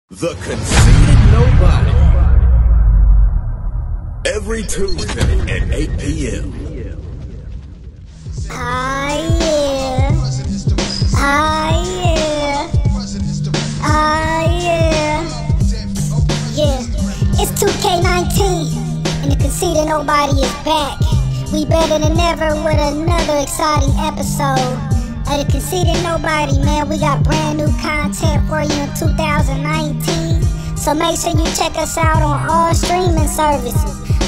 The Conceited Knowbody. Every Tuesday at 8 p.m. Ah yeah. Ah yeah. Ah yeah. Yeah. It's 2K19 and the Conceited Knowbody is back. We better than ever with another exciting episode of the Conceited Knowbody, man. We got brand new content for you in 2019. So make sure you check us out on all streaming services.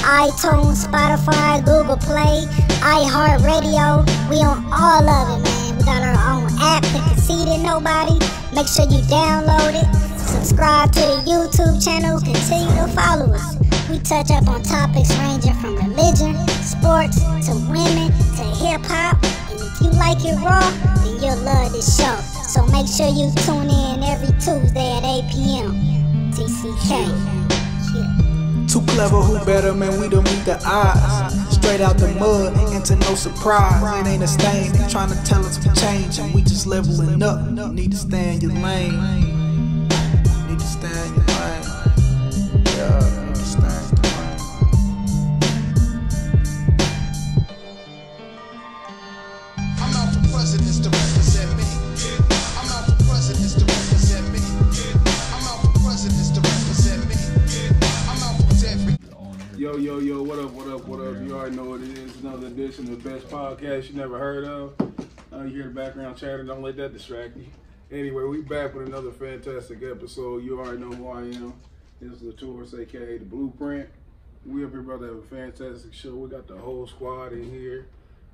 iTunes, Spotify, Google Play, iHeartRadio. We on all of it, man. We got our own app, the Conceited Knowbody. Make sure you download it. Subscribe to the YouTube channel. Continue to follow us. We touch up on topics ranging from religion, sports, to women, to hip-hop. And if you like it raw, then you'll love this show. So make sure you tune in every Tuesday at 8 p.m. TCK. Yeah. Too clever, who better, man, we done meet the odds. Straight out the mud, into no surprise. It ain't a stain, they trying to tell us to change. And we just leveling up, you need to stay in your lane. You need to stay in your lane. Yeah, you need to stay in your lane. I'm out for presidents to represent me. I'm out for presidents to represent me. I'm out for presidents to represent me. I'm out for every. Yo, what up? You already know what it is. Another edition of the best podcast you never heard of. You hear the background chatter, don't let that distract you. Anyway, we back with another fantastic episode. You already know who I am. This is the Tourist, aka the Blueprint. We up here about to have a fantastic show. We got the whole squad in here.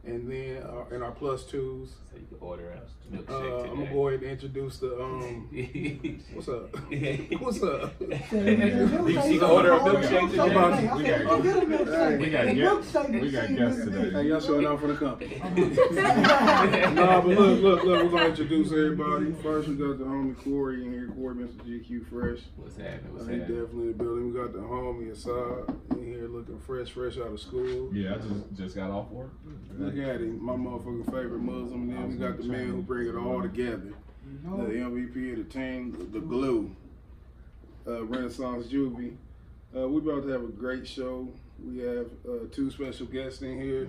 And then, and our plus twos. So you can order a milkshake today. I'm gonna go ahead and introduce the, what's up? What's up? You can order a milkshake today. We got guests today. Hey, y'all showing out for the company. Nah, but look, we're gonna introduce everybody. First, we got the homie Corey in here. Corey, Mr. GQ Fresh. What's happening? He definitely in the building. We got the homie Assad in here looking fresh out of school. Yeah, I just got off work. Look at him, my motherfucking favorite Muslim. And then we got the man who bring it all together. The MVP of the team, the glue. Renaissance Juvie. We're about to have a great show. We have two special guests in here.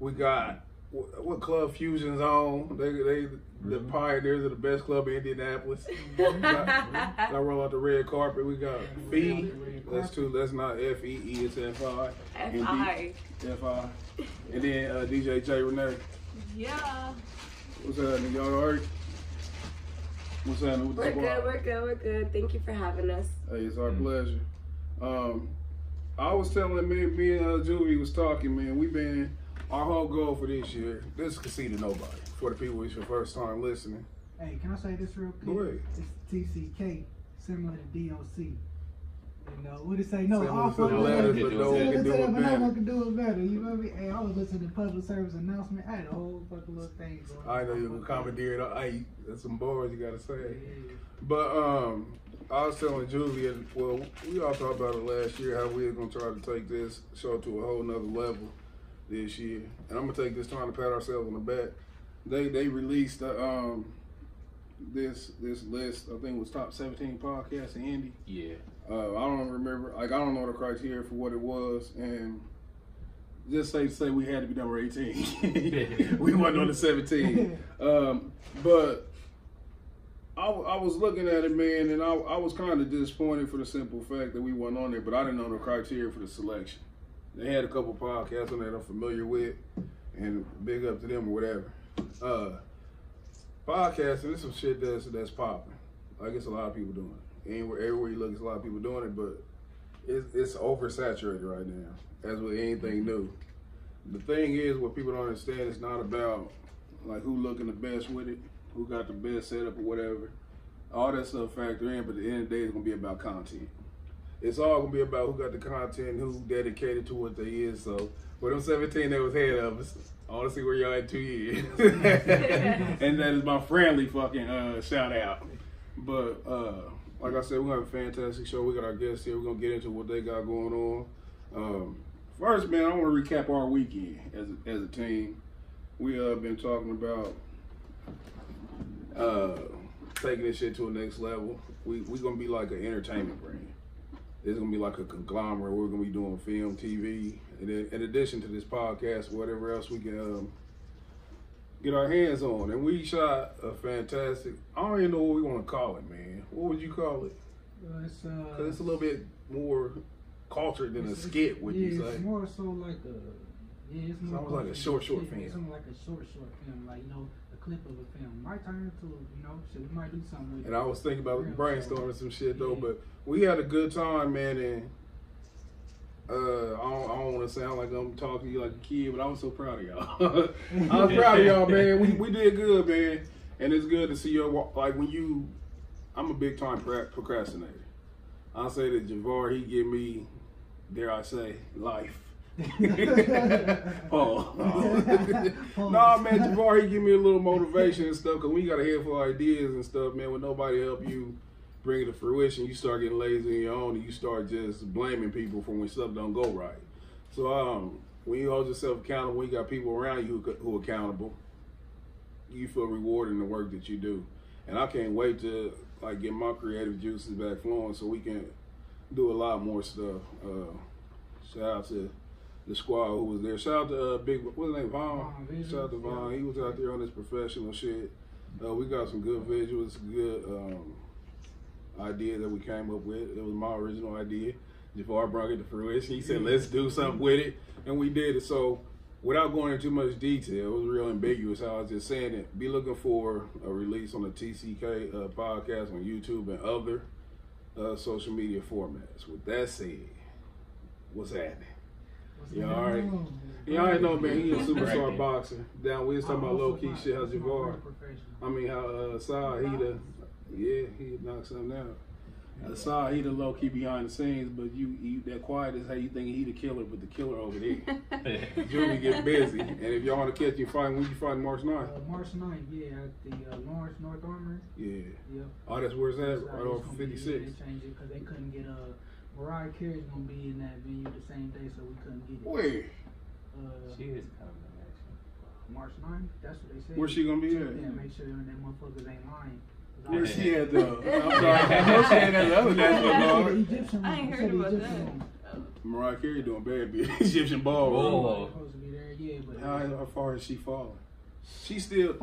We got what Club Fusion's on. They the pioneers of the best club in Indianapolis. Got roll out the red carpet. We got Fee. That's two. That's not F-E-E. It's F-I. F-I. F-I. And then DJ Jairenee. Yeah. What's happening? Y'all alright? What's happening with the squad? We're good. Thank you for having us. Hey, it's our pleasure. I was telling me and Juvie was talking, man. Our whole goal for this year, this is Conceited Knowbody. For the people who's your first time listening. Hey, can I say this real quick? Go ahead. It's TCK, similar to DOC. You know, what it say? No, Similar all to the letters, but no one can do it but no better. one can do it better. You know what I mean? Hey, I was listening to public service announcement. I had a whole fucking little thing going on. I know you're gonna commandeer it. Hey, that's some bars you gotta say. But I was telling Julia, well, we all talked about it last year, how we were gonna try to take this show to a whole nother level this year. And I'm gonna take this time to pat ourselves on the back. They released this list. I think it was top 17 podcasts in Indy. Yeah. I don't remember. Like, I don't know the criteria for what it was, and just safe to say we had to be number 18. We wasn't on the 17. But I was looking at it, man, and I was kind of disappointed for the simple fact that we wasn't on there. But I didn't know the criteria for the selection. They had a couple podcasts on there that I'm familiar with, and big up to them or whatever. Podcasting is some shit that's popping. I guess a lot of people doing it. Everywhere you look, there's a lot of people doing it, but it's oversaturated right now, as with anything new. The thing is, what people don't understand, it's not about like who looking the best with it, who got the best setup or whatever. All that stuff factor in, but at the end of the day, it's gonna be about content. It's all gonna be about who got the content, who's dedicated to what they is. So for them 17 that was ahead of us, I want to see where y'all at 2 years. And that is my friendly fucking shout out. But like I said, we're gonna have a fantastic show. We got our guests here. We're gonna get into what they got going on. First, man, I want to recap our weekend as a team. We been talking about taking this shit to a next level. We gonna be like an entertainment brand. It's gonna be like a conglomerate. We're gonna be doing film, TV, and then in addition to this podcast, whatever else we can get our hands on. And we shot a fantastic. I don't even know what we want to call it, man. What would you call it? It's Cause it's a little bit more cultured than a skit. Would you say? It's more so like a. Yeah, it's more like a short film. It's something like a short film, like a clip of a film. Might turn into shit. We might do something with it. And I was thinking about brainstorming some shit though, but we had a good time, man. And I don't want to sound like I'm talking to you like a kid, but I was so proud of y'all. I was proud of y'all, man. We did good, man. And it's good to see your like when you. I'm a big time procrastinator. I'll say that Javar, he give me, dare I say, life. Oh. Nah, man, Javar, he give me a little motivation and stuff, because we got a handful of ideas and stuff, man. When nobody help you bring it to fruition, you start getting lazy on your own, and you start just blaming people for when stuff don't go right. So when you hold yourself accountable, when you got people around you who are accountable, you feel rewarded in the work that you do. And I can't wait to like get my creative juices back flowing so we can do a lot more stuff. Shout out to the squad who was there. Shout out to what's his name, Vaughn. Shout out to Vaughn. He was out there on this professional shit. We got some good visuals, good idea that we came up with. It was my original idea. Javar brought it to fruition. He said, let's do something with it. And we did it. So without going into too much detail, it was real ambiguous how I was just saying it. Be looking for a release on the TCK podcast on YouTube and other social media formats. With that said, what's happening? Y'all alright? Y'all already know, man, he a superstar boxer. Down, we was talking about low-key shit, how Javar, how Saad, he knocked something out. Saad, he the low-key behind the scenes, but you that quiet is how you think he the killer, but the killer over there. Junior get busy. And if y'all want to catch you fighting, when you fighting March 9th? March 9th, yeah, at the Lawrence North Armory. Yeah. Yep. Oh, that's where it's at? Right off 56. They changed it because they couldn't get Mariah Carey's gonna be in that venue the same day, so we couldn't get it. Where? She is coming, actually. March 9th? That's what they said. Where's she gonna be at? Yeah, make sure that motherfuckers ain't lying. Where she at though? I'm sorry, I know she ain't at the other national guard. I ain't heard about that. Mariah Carey doing bad, bitch. Egyptian ball. Supposed to be there, yeah, but how far is she falling? She still.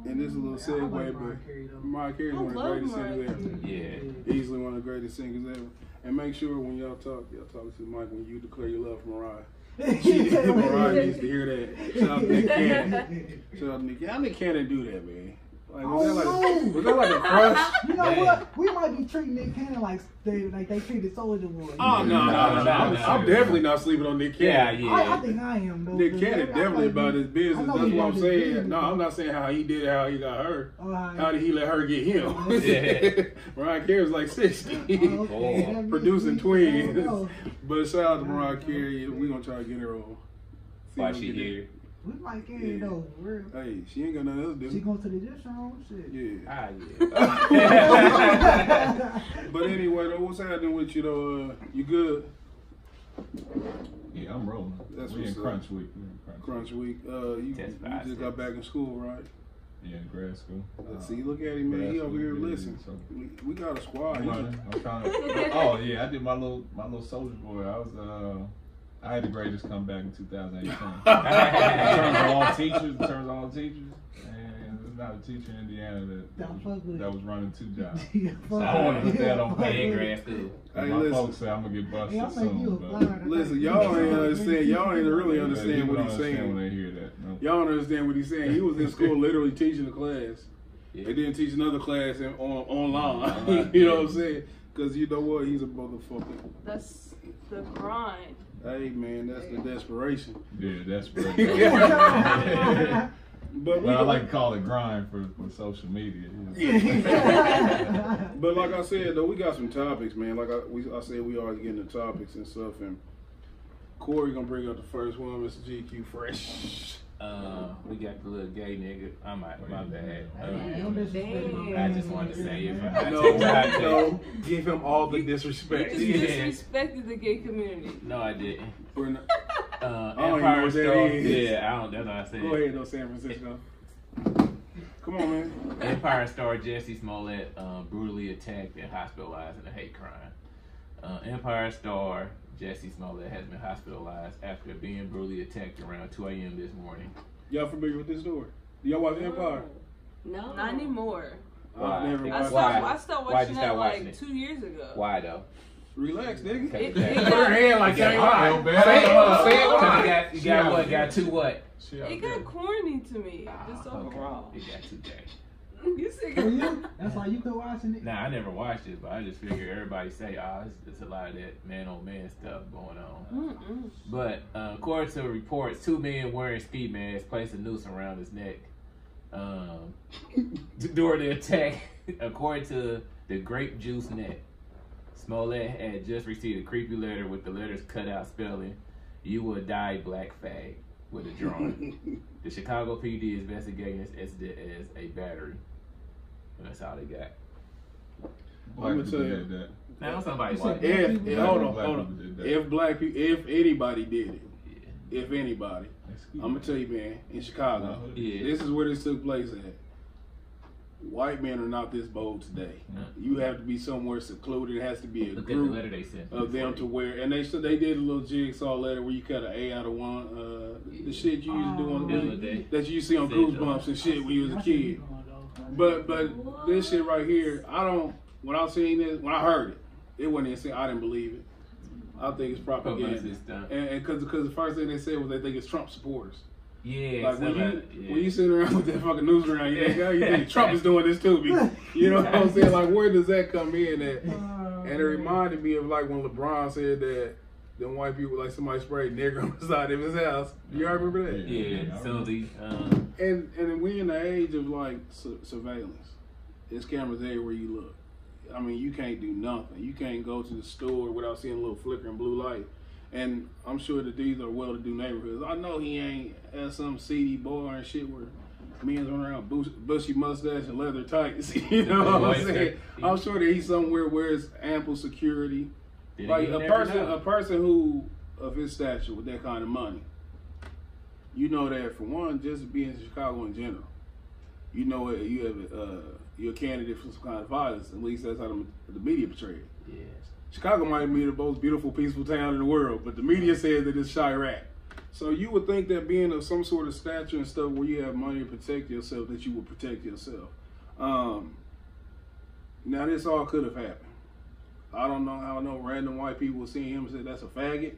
And this is a little segue, but Mariah Carey is one of the greatest singers ever. Yeah. Easily one of the greatest singers ever. And make sure when y'all talk to the mic when you declare your love for Mariah. Mariah needs to hear that. Shout out to Nick Cannon. Shout out to Nick Cannon. How Nick Cannon do that, man? Like, was that like a crush? You know what? We might be treating Nick Cannon like they treated Soulja Boy. Oh, no. I'm definitely not sleeping on Nick Cannon. Yeah. I think I am, though. Nick Cannon definitely about his business. That's what I'm saying. No, I'm not saying how he did it, how he got her. How did he let her get him? Mariah Carey's like 60. Producing twins. But shout out to Mariah Carey. We're going to try to get her on. Why she here? We might get it though, for real. Hey, she ain't got nothing else to do. She going to the Egyptian room, shit. Yeah. But anyway, though, what's happening with you though? You good? Yeah, I'm rolling. That's we in what's crunch up. week. Crunch week. You just got back in school, right? Yeah, grad school. See, look at him, man. He over here listening. So we got a squad. I'm trying to. Oh yeah, I did my little Soulja Boy. I had the greatest comeback in 2018. in terms of all teachers, and there's not a teacher in Indiana that was running 2 jobs. So I want to put that on paper. grad school. Hey, my folks say I'm gonna get busted soon. Listen, y'all ain't understand. Y'all ain't really understand what he's saying. When they hear that, no. Y'all don't understand what he's saying. He was in school literally teaching a class. They didn't teach another class online. You know what I'm saying? Because you know what? He's a motherfucker. That's the grind. Hey man, that's the desperation. Yeah, desperation. But I like to call it grind for social media. But like I said, though, we got some topics, man. Like I said, we always get into topics and stuff. And Corey gonna bring up the first one, Mr. GQ Fresh. We got the little gay nigga. My bad. I just wanted to say it. No, give him all the disrespect. You just disrespected the gay community. No, I didn't. I don't even know Empire what that State. is. Yeah, I don't. That's what I said. Go ahead, though, San Francisco. Come on, man. Empire star Jesse Smollett brutally attacked and hospitalized in a hate crime. Empire star Jesse Smollett has been hospitalized after being brutally attacked around 2 a.m. this morning. Y'all familiar with this story? Do y'all watch Empire? No. Not anymore. Why? I've never watched I stopped Why'd you watching that start like watching it? 2 years ago. Why though? Relax, nigga. Okay. Put her hand like you ain't lying. You got what? Got two what? It got corny to me, just overall. It got too gay. You see? That's why you quit watching it? Nah, I never watched it, but I just figure everybody say, it's a lot of that man-on-man stuff going on. But according to reports, 2 men wearing ski masks placed a noose around his neck during the attack, according to the Grape Juice Net. Smollett had just received a creepy letter with the letters cut out spelling, "You will die, black fag," with a drawing. The Chicago PD is investigating this incident as a battery. And that's how they got. I'm gonna tell you that. Now somebody hold on. If black people, if anybody did it, if anybody, I'm gonna tell you, man, in Chicago, this is where this took place at. White men are not this bold today. You have to be somewhere secluded. It has to be a Look group at the letter they sent of them to where, and they did a little jigsaw letter where you cut an A out of one. The shit you used to do on the day that you see on Goosebumps and shit when you was a kid. But this shit right here, when I seen this, when I heard it, it wasn't insane. I didn't believe it. I think it's propaganda. And because the first thing they said was they think it's Trump supporters. Yeah, like when you sit around with that fucking news around, you think Trump is doing this too. You know what I'm saying? Like, where does that come in at? And it reminded me of like when LeBron said that them white people, like somebody sprayed nigger on the side of his house. You all remember that? Yeah. So and we in the age of like surveillance. There's cameras everywhere you look. I mean, you can't do nothing. You can't go to the store without seeing a little flickering blue light. And I'm sure that these are well-to-do neighborhoods. I know he ain't at some seedy bar and shit where men's run around bushy mustache and leather tights. You know what I'm saying? I'm sure that he's somewhere where it's ample security. Like a person who of his stature with that kind of money. You know that for one, just being in Chicago in general, you know you're a candidate for some kind of violence. At least that's how the media portray it. Yes. Chicago might be the most beautiful, peaceful town in the world, but the media says that it's Chirac. So you would think that being of some sort of stature and stuff where you have money to protect yourself, that you would protect yourself. Now this all could have happened. I don't know how no random white people will see him and say that's a faggot.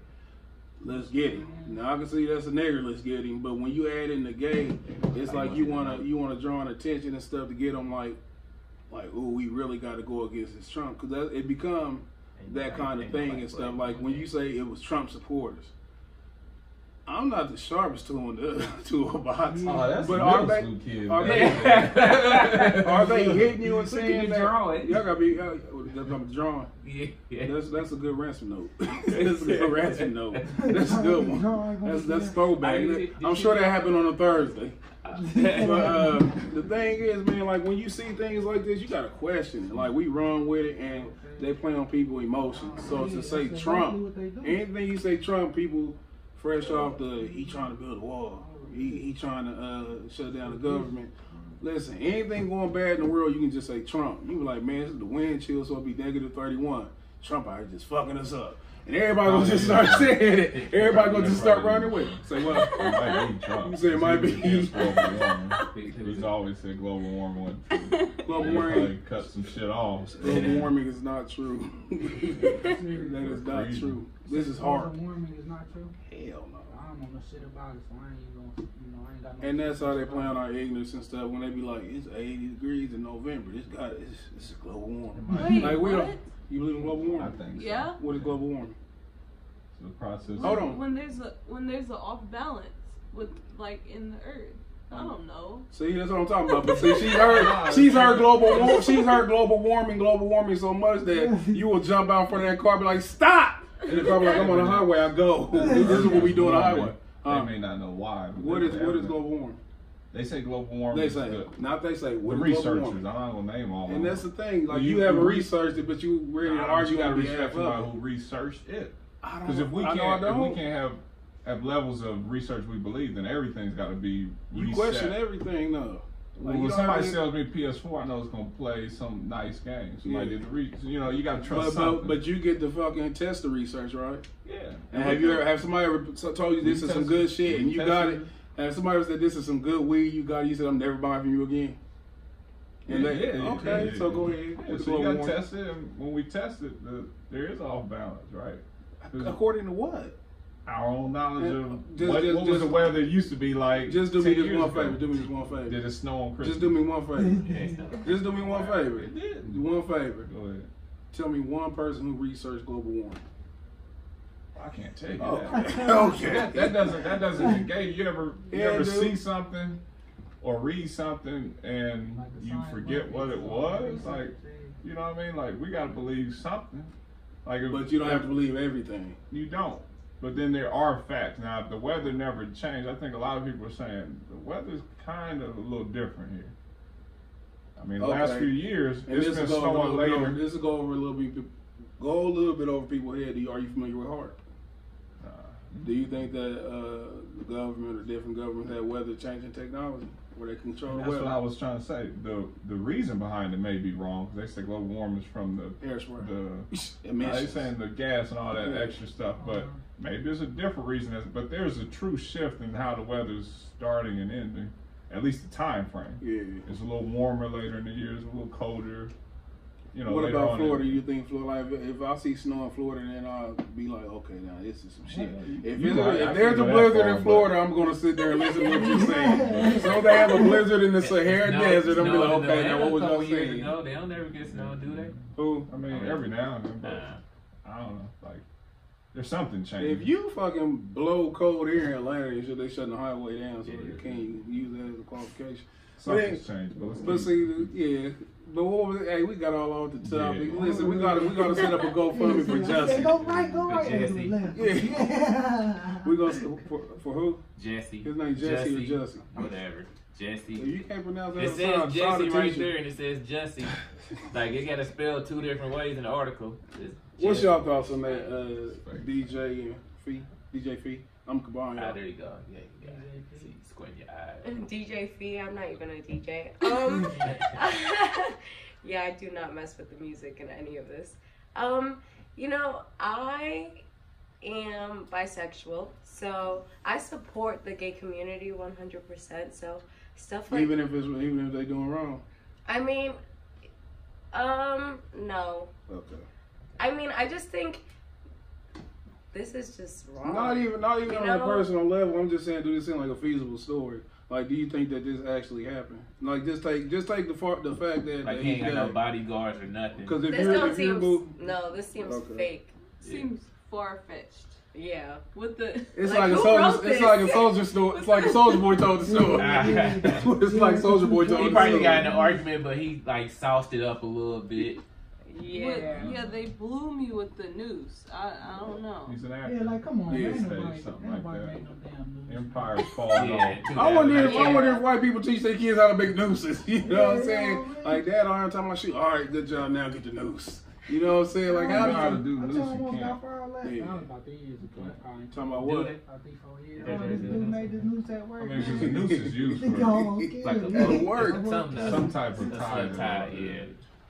Let's get him. Now I can see that's a nigger. Let's get him. But when you add in the gay, it's like you wanna draw an attention and stuff to get them like ooh, we really got to go against this Trump, because it become that kind of thing and stuff. Like when you say it was Trump supporters, I'm not the sharpest tool in the toolbox. But are they hitting you and saying that? Y'all gotta be drawing. Yeah. That's a good ransom note. That's a good ransom note. That's a good one. That's throwback. I'm sure that happened on a Thursday. But the thing is, man, like when you see things like this, you gotta question it. Like we run with it, and they play on people's emotions. So to say Trump, anything you say Trump, people fresh off he trying to build a wall. He trying to shut down the government. Listen, anything going bad in the world, you can just say Trump. You be like, man, this is the wind chill, so it'll be -31. Trump out here just fucking us up. And everybody gonna just start saying it. Everybody gonna just start running with it. Say what? It might be Trump. You say it might be. He's always said global warming. Global warming. Cut some shit off. Global warming is not true. That is not true. This is hard. Global warming is not true? Hell no. I don't know no shit about it, so I ain't even gonna, I ain't got no. And that's how they play on our ignorance and stuff. When they be like, it's 80 degrees in November. It's global warming. Wait, like we what? don't. You believe in global warming? I think so. Yeah. What is global warming? It's the process. Hold on. When there's a off balance with like in the earth. I don't know. See, that's what I'm talking about. But see, she's heard global warming so much that you will jump out in front of that car and be like, stop! And the car be like, I'm on the highway, I go. This is what we do on the highway. They may not know why. What is global warming? They say global warming. They say, not they say. What the is researchers, global warming? I'm not gonna name all of them. And that's the thing. Like you haven't researched it, but you ready to argue on behalf of who researched it. Because if we can't have levels of research we believe, then everything's got to be reset. You question everything, though. Like, when you don't somebody have sells me PS4, I know it's gonna play some nice games. Somebody did the you know, you gotta trust something. But you get to fucking test the research, right? Yeah. And have somebody ever told you this is some good shit and you got it? And if somebody said this is some good weed, you got it, you said I'm never buying from you again. And so go ahead. Yeah, so you gotta test it, and when we test it, there is off balance, right? According to what? Our own knowledge of what was the weather used to be like. Just do me this one favor. Do me this one favor. Did it snow on Christmas? Just do me one favor. Just do me one favor. It did. Do one favor. Go ahead. Tell me one person who researched global warming. I can't tell you that. Okay. That doesn't negate. You ever see something or read something and you forget what it was? Like, you know what I mean? Like, we gotta believe something. Like, but you don't have to believe everything. You don't. But then there are facts. Now, if the weather never changed, I think a lot of people are saying the weather's kind of a little different here. I mean, the last few years, it's been snowing later. This will go over a little bit over people's head. Are you familiar with HAARP? Do you think that the government or different governments have weather changing technology where they control the weather? That's what I was trying to say. The reason behind it may be wrong because they say global warming is from the air spray, they saying the gas and all that extra stuff, but maybe there's a different reason. But there's a true shift in how the weather's starting and ending. At least the time frame. Yeah. It's a little warmer later in the year. It's a little colder. You know. What about Florida? You think Florida? Like, if I see snow in Florida, then I'll be like, okay, now this is some shit. If there's a blizzard in Florida, I'm gonna sit there and listen to what you're saying. So if they have a blizzard in the Sahara Desert, I'm be like, okay, now what was y'all saying? No, they don't ever get snow, do they? Who? I mean, every now and then, but I don't know. Like, there's something changing. If you fucking blow cold air in Atlanta, they shutting the highway down, so you can't use that as a qualification. Something's changed, but see, but what was it? Hey, we got all off the topic. Yeah. Listen, we gotta set up a GoFundMe for Jesse. Go right. Jesse. Yeah. We gonna for who? Jesse. His name Jesse or Jesse? Whatever. Jesse. You can't pronounce that. It says Jesse right there, and it says Jesse. Like, it got to spell two different ways in the article. What's y'all thoughts on that, DJ Fee? DJ Fee? I'm Cabana. Ah, there you go. Yeah, you got it. See, squint your eyes. DJ Fee, I'm not even a DJ. Yeah, I do not mess with the music in any of this. You know, I am bisexual, so I support the gay community 100%. So stuff like even if they doing wrong. I mean, no. Okay. I mean, I just think this is just wrong. Not even on a personal level. I'm just saying, do this seem like a feasible story? Like, do you think that this actually happened? Like, just take the fact that like he ain't got no bodyguards or nothing. Because this seems fake. Seems far fetched. Yeah. With the it's like a soldier story. It's like a Soldier Boy told the story. It's like Soldier Boy told the story. He probably got in an argument, but he like sauced it up a little bit. Yeah, they blew me with the noose. I don't know. He's an actor. Yeah, like come on, Something like that. Empire's falling off. I wonder if white people teach their kids how to make nooses. You know what I'm saying? Like, Dad, every time I shoot, all right, good job, now get the noose. You know what I'm saying? Like, how to do noose? You can't. That was about 3 years ago. Talking about what? About 3-4 years. This dude made this noose at work. I mean, because the noose is used for like a work. Some type of tie. Yeah.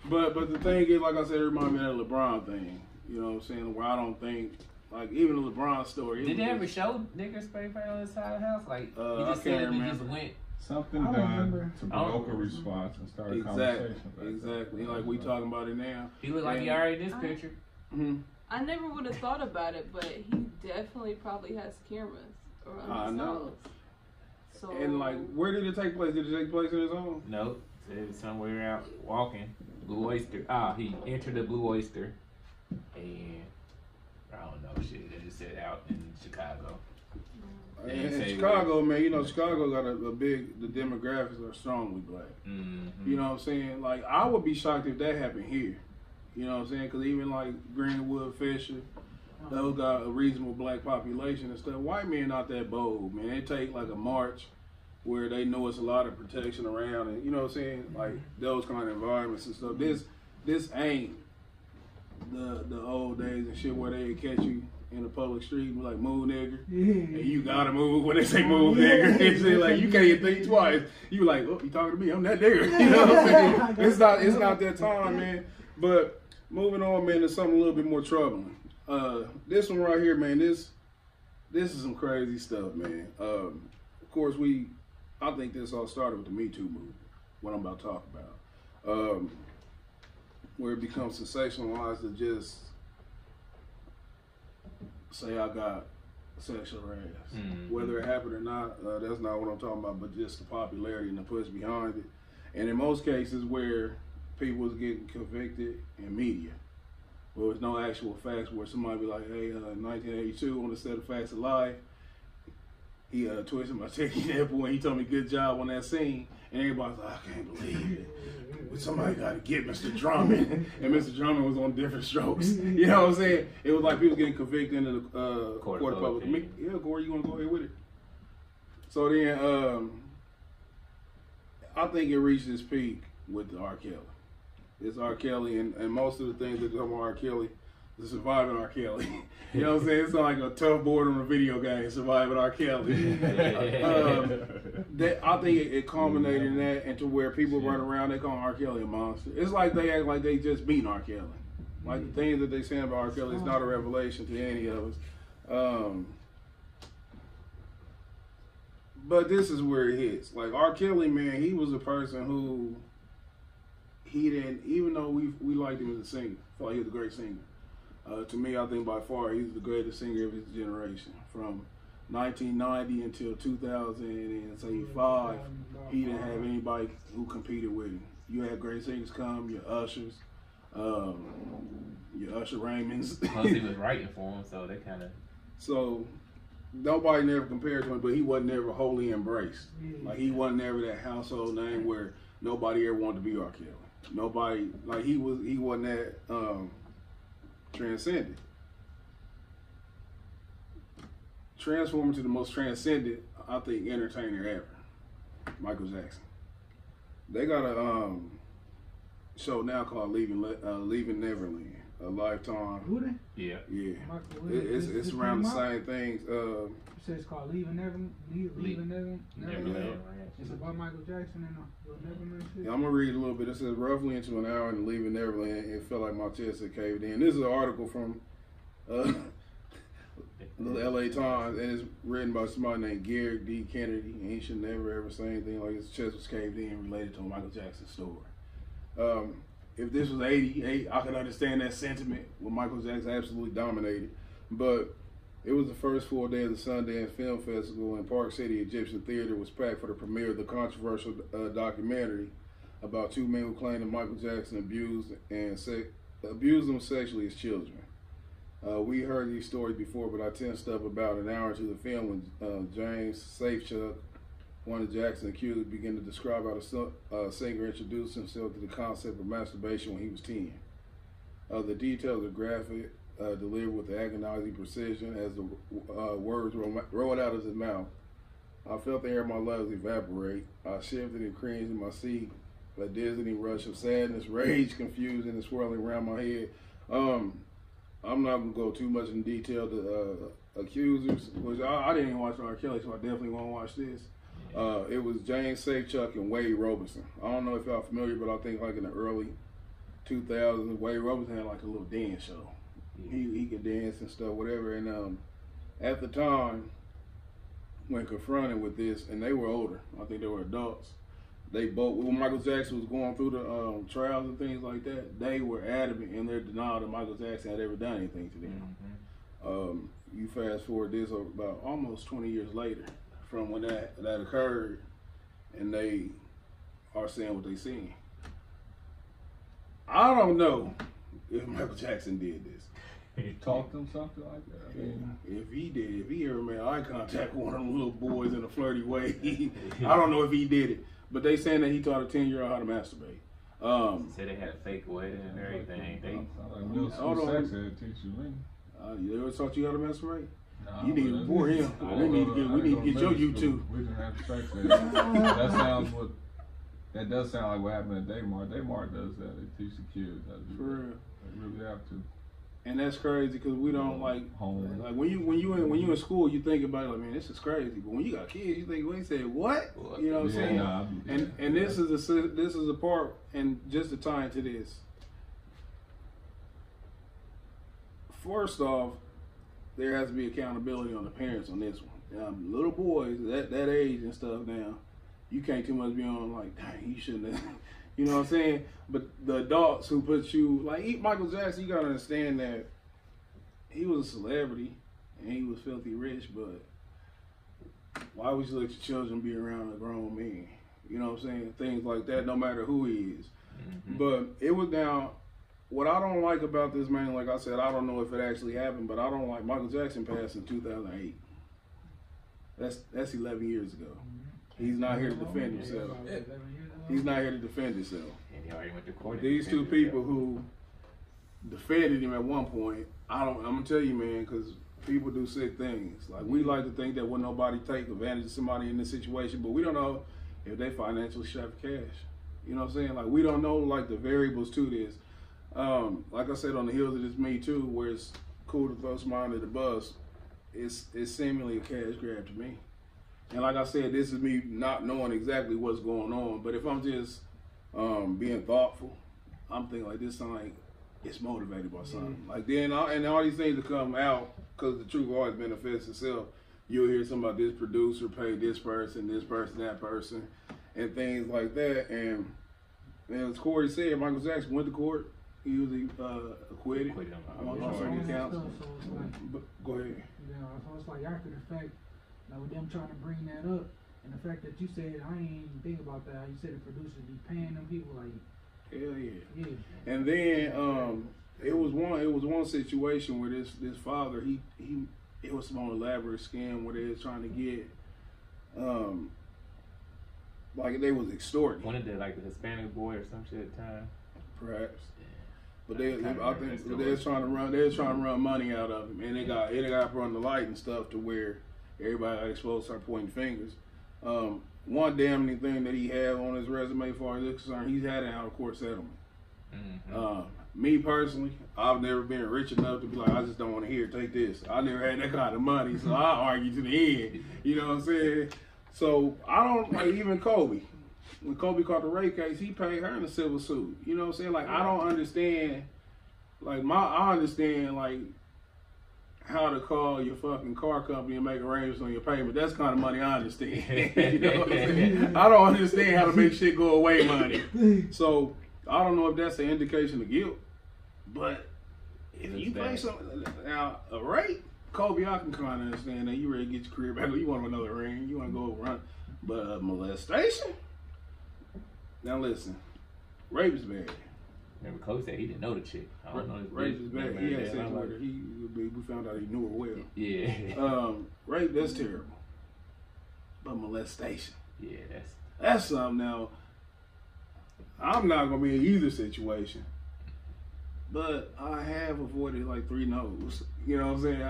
But the thing is, like I said, it reminds me of that LeBron thing. You know what I'm saying? Where I don't think, like, even the LeBron story. Did they ever show niggas spray paint on the side of the house? Like, he just said he just went. Something done to provoke a response and start a conversation. Exactly. Like, we talking about it now. He looked like he already in this picture. I never would have thought about it, but he definitely probably has cameras around his house. So, and, like, where did it take place? Did it take place in his home? No. It was somewhere out walking. Blue Oyster. He entered the Blue Oyster. And I don't know, shit. They just said out in Chicago. In Chicago, man, you know, Chicago got the demographics are strongly black. Mm-hmm. You know what I'm saying? Like, I would be shocked if that happened here. You know what I'm saying? Because even like Greenwood, Fisher, those got a reasonable black population and stuff. White men not that bold, man. They take like a march where they know it's a lot of protection around, and you know what I'm saying, like those kind of environments and stuff. This ain't the old days and shit where they catch you in the public street and be like, move nigger. And you gotta move when they say move nigger. It's like you can't even think twice. You like, oh, you talking to me? I'm that nigger. You know what I'm saying? It's not that time, man. But moving on, man, to something a little bit more troubling. This one right here, man, this is some crazy stuff, man. Of course, I think this all started with the Me Too movement, what I'm about to talk about. Where it becomes sensationalized to just say I got sexual harassed. Whether it happened or not, that's not what I'm talking about, but just the popularity and the push behind it. And in most cases where people was getting convicted in media, where there's no actual facts, where somebody be like, hey, in 1982 on the set of Facts of Life, he twisted my techie nipple and he told me good job on that scene. And everybody's like, I can't believe it. But somebody got to get Mr. Drummond. And Mr. Drummond was on Different Strokes. You know what I'm saying? It was like people getting convicted in the court of public opinion. Yeah, Corey, you want to go ahead with it? So then, I think it reached its peak with the R. Kelly. It's R. Kelly, and most of the things that come on R. Kelly, the surviving R. Kelly. You know what I'm saying? It's like a tough board on a video game, surviving R. Kelly. I think it culminated in that, and to where people run around, they call R. Kelly a monster. It's like they act like they just beat R. Kelly. Like the things that they say about R. Kelly is not a revelation to any of us. But this is where it hits. Like R. Kelly, man, he was a person who he didn't, even though we liked him as a singer, I thought he was a great singer. To me, I think by far he's the greatest singer of his generation. From 1990 until 2005, he didn't have anybody who competed with him. You had great singers come, your Ushers, your Usher Raymonds. Plus he was writing for him, so they kind of... So nobody never compared to him, but he wasn't never wholly embraced. Like he wasn't never that household name where nobody ever wanted to be R. Kelly. Nobody, like he wasn't that transcendent. Transforming to the most transcendent, I think, entertainer ever, Michael Jackson. They got a show now called Leaving Neverland, a Lifetime. Who they? Yeah. Yeah. It's around the same things. You said it's called Leaving Neverland. Neverland. It's about Michael Jackson and Neverland shit. Yeah, I'm gonna read a little bit. It says roughly into an hour in Leaving Neverland, it felt like my chest had caved in. This is an article from the LA Times, and it's written by somebody named Garrett D. Kennedy, and he should never ever say anything like his chest was caved in related to a Michael Jackson story. If this was 88, I could understand that sentiment when Michael Jackson absolutely dominated, but it was the first full day of the Sundance Film Festival, and Park City Egyptian Theater was packed for the premiere of the controversial documentary about two men who claimed that Michael Jackson abused them sexually as children. We heard these stories before, but I tensed up about an hour into the film when James Safechuck, one of Jackson's accusers, began to describe how the singer introduced himself to the concept of masturbation when he was 10. The details are graphic, delivered with agonizing precision as the words rolled out of his mouth. I felt the air of my lungs evaporate. I shifted and cringed in my seat. A dizzying rush of sadness, rage, confusion, and swirling around my head. I'm not gonna go too much in detail to accusers, which I didn't even watch R. Kelly, so I definitely won't watch this. It was James Safechuck and Wade Robinson. I don't know if y'all familiar, but I think like in the early 2000s, Wade Robinson had like a little dance show. He could dance and stuff, whatever. And at the time, when confronted with this, and they were older, I think they were adults, they both, when Michael Jackson was going through the trials and things like that, they were adamant in their denial that Michael Jackson had ever done anything to them. You fast forward this about almost 20 years later from when that occurred, and they are saying what they saying. I don't know if Michael Jackson did this. He talked to him something like that. I mean, if he ever made eye contact with one of them little boys in a flirty way, I don't know if he did it. But they saying that he taught a 10-year-old how to masturbate. Said they had a fake wedding and everything. Real school sex ed teach you me. You ever taught you how to masturbate? Nah, you need to report him. We need to get your YouTube. We didn't have sex ed. That does sound like what happened at Daymar. Daymar does that. They teach the kids how to do that. They really have to. And that's crazy because we don't like when you in school, you think about it like, man, this is crazy. But when you got kids, you think, well, he said what? You know what I'm saying? And this is a part, and just to tie into this. First off, there has to be accountability on the parents on this one. Little boys that age and stuff now, you can't too much be on like, dang, you shouldn't have. You know what I'm saying? But the adults who put you, like Michael Jackson, you gotta understand that he was a celebrity and he was filthy rich, but why would you let your children be around a grown man? You know what I'm saying? Things like that, no matter who he is. But it was down, what I don't like about this man, like I said, I don't know if it actually happened, but I don't like Michael Jackson passed in 2008. That's 11 years ago. He's not here to defend himself. He's not here to defend himself. And he already went to court. These two people who defended him at one point, I'm gonna tell you, man, because people do sick things. Like, we like to think that would nobody take advantage of somebody in this situation, but we don't know if they financially strapped for cash. You know what I'm saying? Like, we don't know like the variables to this. Like I said, on the heels of this Me Too, where it's cool to throw somebody under the bus, it's seemingly a cash grab to me. And like I said, this is me not knowing exactly what's going on. But if I'm just being thoughtful, I'm thinking like this like it's motivated by something. Like then, and all these things to come out, because the truth always manifests itself. You'll hear something about this producer paid this person, that person, and things like that. And as Corey said, Michael Jackson went to court. He was acquitted. On certain counts. Go ahead. Yeah, so it's like after the fact. Now with them trying to bring that up, and the fact that you said, I ain't even think about that. You said the producers be paying them people like, hell yeah. And then it was one situation where this father it was some elaborate scam where they was trying to get like they was extorting. One of the like the Hispanic boy or some shit at the time. Perhaps. But I think they was trying to run money out of him, and it got run the light and stuff to where everybody got exposed, started pointing fingers. One damning thing that he had on his resume, as far as it's concerned, he's had an out-of-court settlement. Me personally, I've never been rich enough to be like, I just don't want to hear it, take this. I never had that kind of money, so I argue to the end. You know what I'm saying? So I don't, like even Kobe. When Kobe caught the rape case, he paid her in a civil suit. You know what I'm saying? Like, I don't understand, like, I understand, like, how to call your fucking car company and make arrangements on your payment. That's the kind of money I understand. You know what I'm saying? I don't understand how to make shit go away money. So I don't know if that's an indication of guilt. But if you pay something, now a rape, Kobe, I can kind of understand that. You ready to get your career back. You want another ring. You want to go run. But molestation? Now listen, rape is bad. Remember, Kobe said he didn't know the chick. I don't know. Rape is bad. He had sex with her. We found out he knew her well. Yeah. Rape, that's terrible. But molestation. Yeah, that's something. Now, I'm not gonna be in either situation, but I have avoided like 3 no's. You know what I'm saying?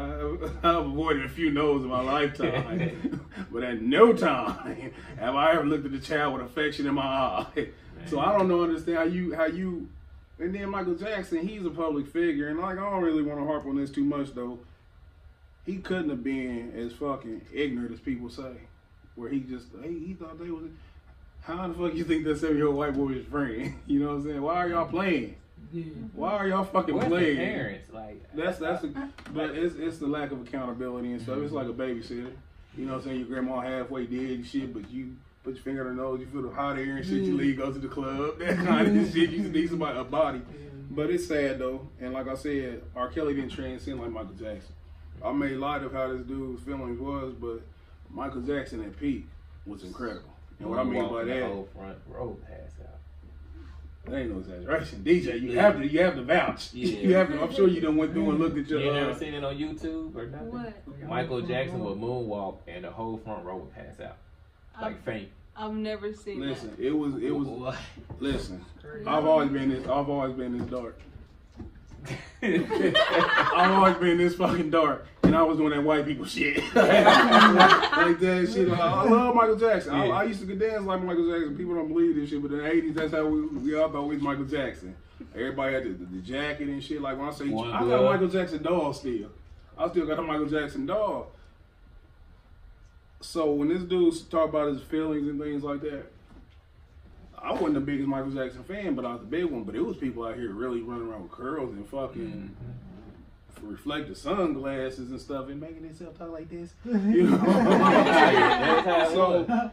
I've avoided a few no's in my lifetime, but at no time have I ever looked at the child with affection in my eye. Man. So I don't understand how you. And then Michael Jackson, he's a public figure, and like I don't really want to harp on this too much though. He couldn't have been as fucking ignorant as people say, where he thought they was. How the fuck you think that 7-year-old white boy is friend? You know what I'm saying? Why are y'all playing? Yeah. Why are y'all fucking playing? The parents, like but it's the lack of accountability and stuff. It's like a babysitter. You know what I'm saying? Your grandma halfway dead and shit, but you put your finger on her nose, you feel the hot air and shit, you leave, go to the club, that kind of shit. You need somebody, a body. But it's sad though, and like I said, R. Kelly didn't transcend like Michael Jackson. I made light of how this dude's feelings was, but Michael Jackson at peak was incredible. And what I mean by that, the whole front row pass out. That ain't no exaggeration. DJ, you have to vouch. Yeah. You have to. I'm sure you done went through and looked at your. You never seen it on YouTube or nothing? What? Michael Jackson would moonwalk and the whole front row would pass out, like faint. I've never seen Listen, that. it was. Listen, I've always been this dark. I've always been this fucking dark, and I was doing that white people shit. like that shit. I love Michael Jackson. I used to dance like Michael Jackson. People don't believe this shit, but in the 80s, that's how we all thought we was Michael Jackson. Everybody had the jacket and shit. Like when I say, One I got a glove. Michael Jackson doll still. I still got a Michael Jackson doll. So when this dude talk about his feelings and things like that, I wasn't the biggest Michael Jackson fan, but I was the big one. But it was people out here really running around with curls and fucking reflective sunglasses and stuff and making themselves talk like this. You know?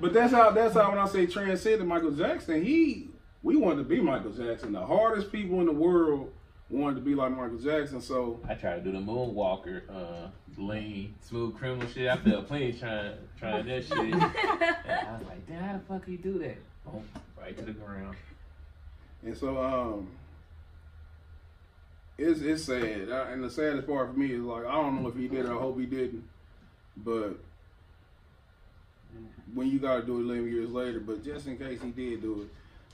But that's how when I say transcended Michael Jackson, we wanted to be Michael Jackson. The hardest people in the world wanted to be like Michael Jackson. So I tried to do the moonwalker, lean, smooth criminal shit. I felt plenty trying that shit. And I was like, damn, how the fuck you do that? Boom, right to the ground. And so it's sad. And the saddest part for me is like, I don't know if he did it, I hope he didn't. But when you gotta do it 11 years later, but just in case he did do it,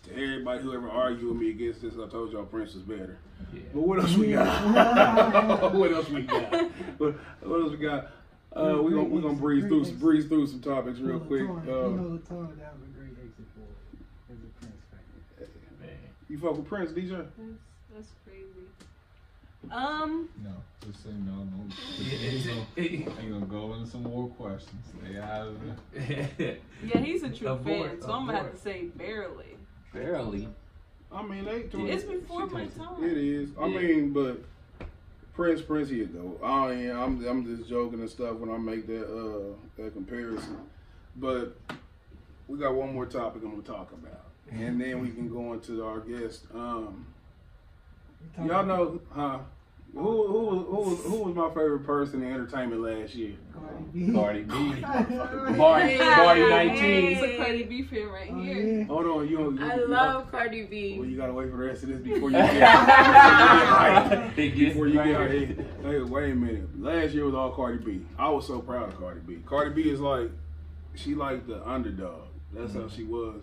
to everybody who ever argued with me against this, I told y'all Prince was better. Yeah. But what else we got? What else we got? What else we got? We're gonna breeze through some topics real quick. You know, that was a great exit for as a Prince fan. You fuck with Prince, DJ? That's crazy. No, just say no. Ain't gonna go into some more questions. Stay out of it. Yeah, he's a true fan, so I'm gonna have to say barely. Barely. I mean, It's before my time. It is. I mean, but Prince, here though. I'm just joking and stuff when I make that comparison. But we got one more topic I'm gonna talk about, and then we can go into our guest. Y'all know, who was my favorite person in entertainment last year? Cardi B. Cardi 19. It's a Cardi B fan right here. Yeah. Hold on, I love Cardi B. Well, you gotta wait for the rest of this before you get right. Before you get right. Hey, wait a minute. Last year was all Cardi B. I was so proud of Cardi B. Cardi B is like, she like the underdog. That's how she was.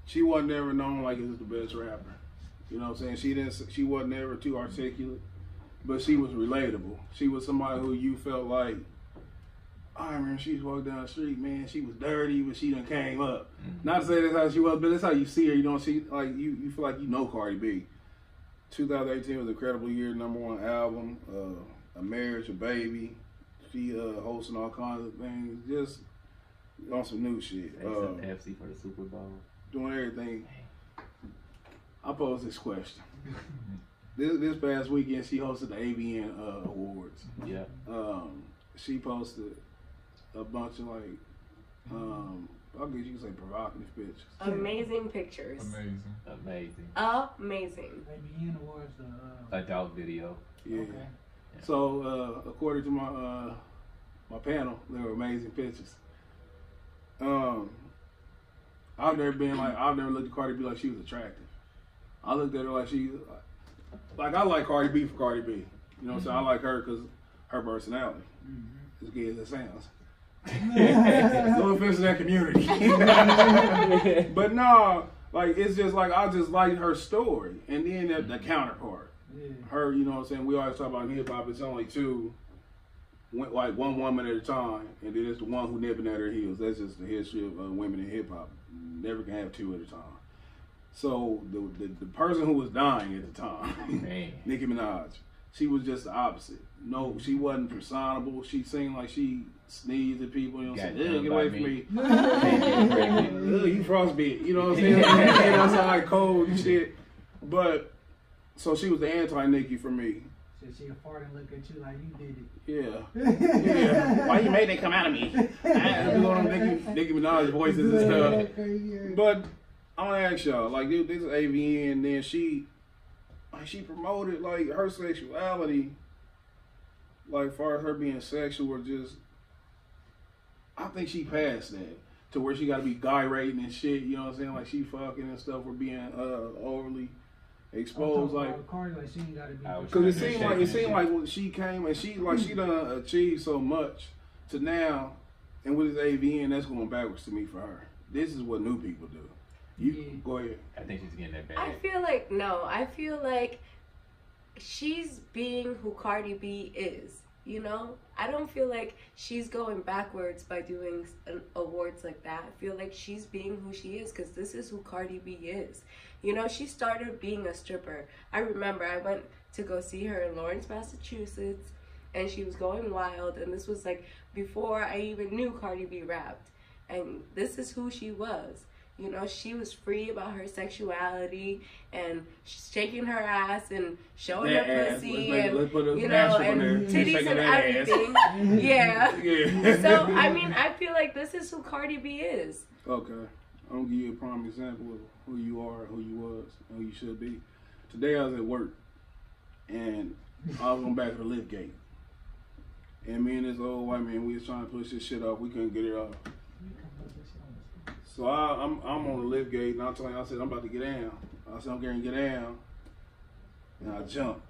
She wasn't ever known like as the best rapper. You know what I'm saying? She wasn't ever too articulate, but she was relatable. She was somebody who you felt like, I remember she walked down the street, man, she was dirty, but she done came up. Not to say that's how she was, but that's how you see her. You don't see, like, you feel like you know Cardi B. 2018 was an incredible year, #1 album, a marriage, a baby. She hosting all kinds of things, just on some new shit. FC for the Super Bowl. Doing everything. I posed this question. This past weekend, she hosted the AVN Awards. Yeah. She posted a bunch of like, I guess you could say provocative pictures. Amazing pictures. Amazing. ABN Awards, Adult video. Yeah. Okay. So according to my panel, they were amazing pictures. I've never looked at Cardi B like she was attractive. I looked at her like I like Cardi B for Cardi B. You know what I'm saying? I like her because her personality. As gay as it sounds. No offense to that community. But no, like it's just like I just like her story. And then the counterpart. Yeah. Her, you know what I'm saying? We always talk about in hip hop, it's only two, like one woman at a time, and then it's the one who nipping at her heels. That's just the history of women in hip hop. Never can have two at a time. So the person who was dying at the time, Nicki Minaj, she was just the opposite. No, she wasn't personable. She seemed like she sneezed at people. You know what I'm saying? Get away from me. You frostbit. You know what I'm saying? That's like cold and shit. But so she was the anti-Nicki for me. So she'll fart and look at you like you did it. Yeah. Why you made that come out of me? I do on Nicki Minaj voices and stuff. But I want to ask y'all, like this is AVN, and then she promoted like her sexuality, like far as her being sexual, or just I think she passed that to where she got to be gyrating and shit. You know what I'm saying? Like she fucking and stuff for being overly exposed, like she ain't gotta be. Because it seemed like when she came and she done achieved so much to now, and with this AVN, that's going backwards to me for her. This is what new people do. Go ahead. I think she's getting that bad. I feel like she's being who Cardi B is. You know, I don't feel like she's going backwards by doing awards like that. I feel like she's being who she is because this is who Cardi B is. You know, she started being a stripper. I remember I went to go see her in Lawrence, Massachusetts, and she was going wild, and this was like before I even knew Cardi B rapped. And this is who she was. You know, she was free about her sexuality and shaking her ass and showing her pussy and, you know, and titties and everything. Yeah. So, I mean, I feel like this is who Cardi B is. Okay. I'm going to give you a prime example of who you are, who you was, and who you should be. Today I was at work, and I was on back of the lift gate. And me and this old white man, we was trying to push this shit off. We couldn't get it off. So I'm on the lift gate, and I told him, I said, I'm about to get down. I said, I'm getting to get down. And I jumped.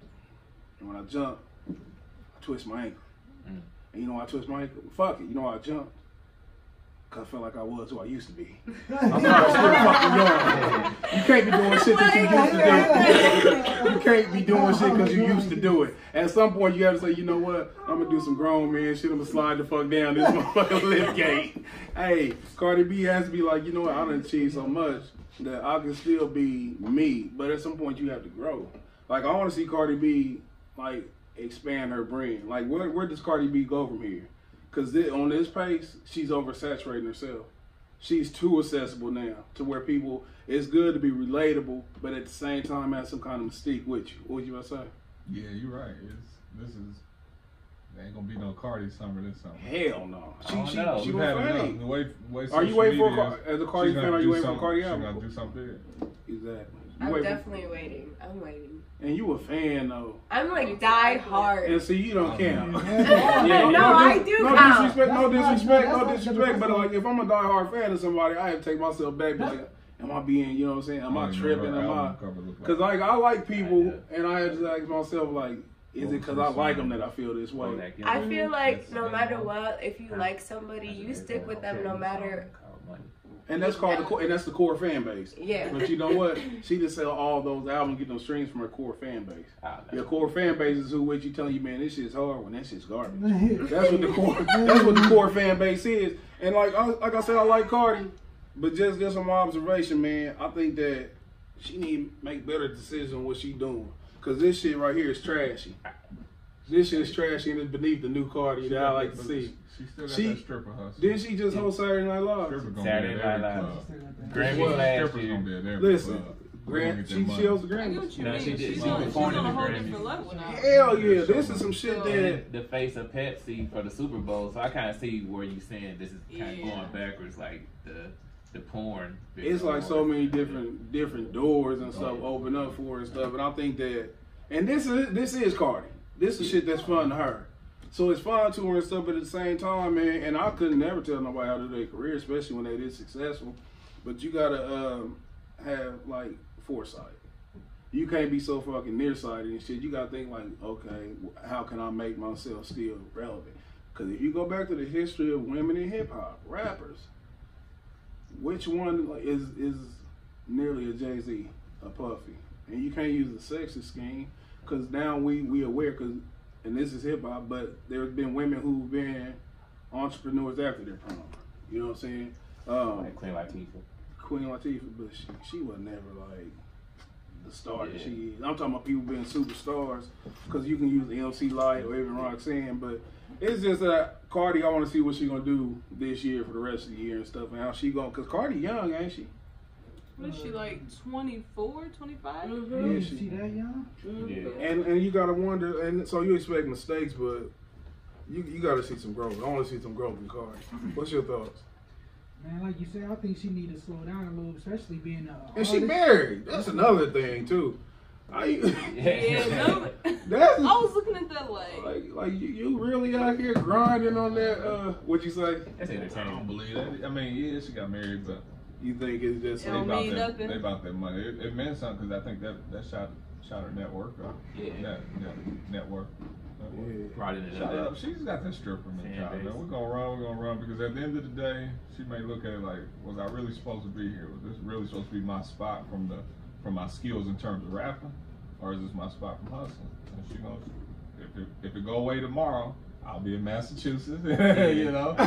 And when I jumped, I twist my ankle. And you know why I twist my ankle? Fuck it. You know why I jumped? Because I felt like I was who I used to be. I'm still fucking young. You can't be doing shit that you used to do. You can't be doing shit because you used to do it. At some point, you have to say, you know what? I'm going to do some grown man shit. I'm going to slide the fuck down this motherfucking lift gate. Hey, Cardi B has to be like, you know what? I done achieved so much that I can still be me. But at some point, you have to grow. Like, I want to see Cardi B, like, expand her brand. Like, where does Cardi B go from here? Because on this pace, she's oversaturating herself. She's too accessible now to where people, it's good to be relatable, but at the same time have some kind of mystique with you. What would you about to say? Yeah, you're right. There ain't gonna be no Cardi summer this summer. Hell no. She You've gonna had fade. enough. Are you waiting for as a Cardi fan? Are you waiting for a Cardi album? She's gonna do something big. Exactly. I'm definitely waiting. I'm waiting. And you a fan though. I'm like die hard. And see, you don't count. No, I do count. No disrespect. But like, if I'm a die hard fan of somebody, I have to take myself back. Be like, am I being, you know what I'm saying? Am I tripping? Because like I like people, and I have to ask myself like, is it because I like them that I feel this way? I feel like no matter what, if you like somebody, you stick with them no matter. And that's called that's the core fan base. Yeah. But you know what? She just sell all those albums, get those streams from her core fan base. Your core fan base is who with you telling you, man, this shit's hard when that shit's garbage. That's what the core. That's what the core fan base is. And like I said, I like Cardi, but just from my observation, man, I think that she need to make better decisions on what she doing. Cause this shit right here is trashy. This shit is trashy and it's beneath the new Cardi that I like to see. She still got that stripper hustle. Didn't she just host Saturday Night Live? Saturday Night Live. Grammy last year. Listen, she hosts the Grammys. No, she did. She performed in the Grammys. Hell yeah, this is some shit that the face of Pepsi for the Super Bowl. So I kind of see where you saying this is kind of going backwards, like the porn. It's like so many different doors and stuff open up for her and stuff. And I think that, and this is Cardi. This is shit that's fun to her. So it's fun to her and stuff, but at the same time, man, and I couldn't never tell nobody how to do their career, especially when they this successful. But you gotta have like foresight. You can't be so fucking nearsighted and shit. You gotta think like, okay, how can I make myself still relevant? Because if you go back to the history of women in hip hop, rappers, which one is nearly a Jay-Z, a Puffy? And you can't use the sexist scheme because now we aware because. And this is hip hop, but there's been women who've been entrepreneurs after their prime. You know what I'm saying? Like Queen Latifah. Queen Latifah, but she was never like the star that she is. I'm talking about people being superstars because you can use the MC Light or even Roxanne, but it's just that Cardi, I want to see what she's gonna do this year for the rest of the year and stuff, and how she going. Cause Cardi young, ain't she? What is she, like 24, 25? Mm-hmm. Yeah, she that young? Yeah. And you gotta wonder, and so you expect mistakes, but you gotta see some growth. I want to see some growth in Cardi. What's your thoughts? Man, like you said, I think she need to slow down a little, especially being a and she married. That's another thing too. I was looking at that like you really out here grinding on that. What'd you say? That's entertaining. I don't believe that. I mean, yeah, she got married, but. You think it's just they about that money? It meant something because I think that shot her net worth up. Yeah. Net worth. Right. She's got that stripper mentality. We're gonna run because at the end of the day, she may look at it like, was I really supposed to be here? Was this really supposed to be my spot from my skills in terms of rapping, or is this my spot from hustling? And she gonna if it go away tomorrow, I'll be in Massachusetts, you know. A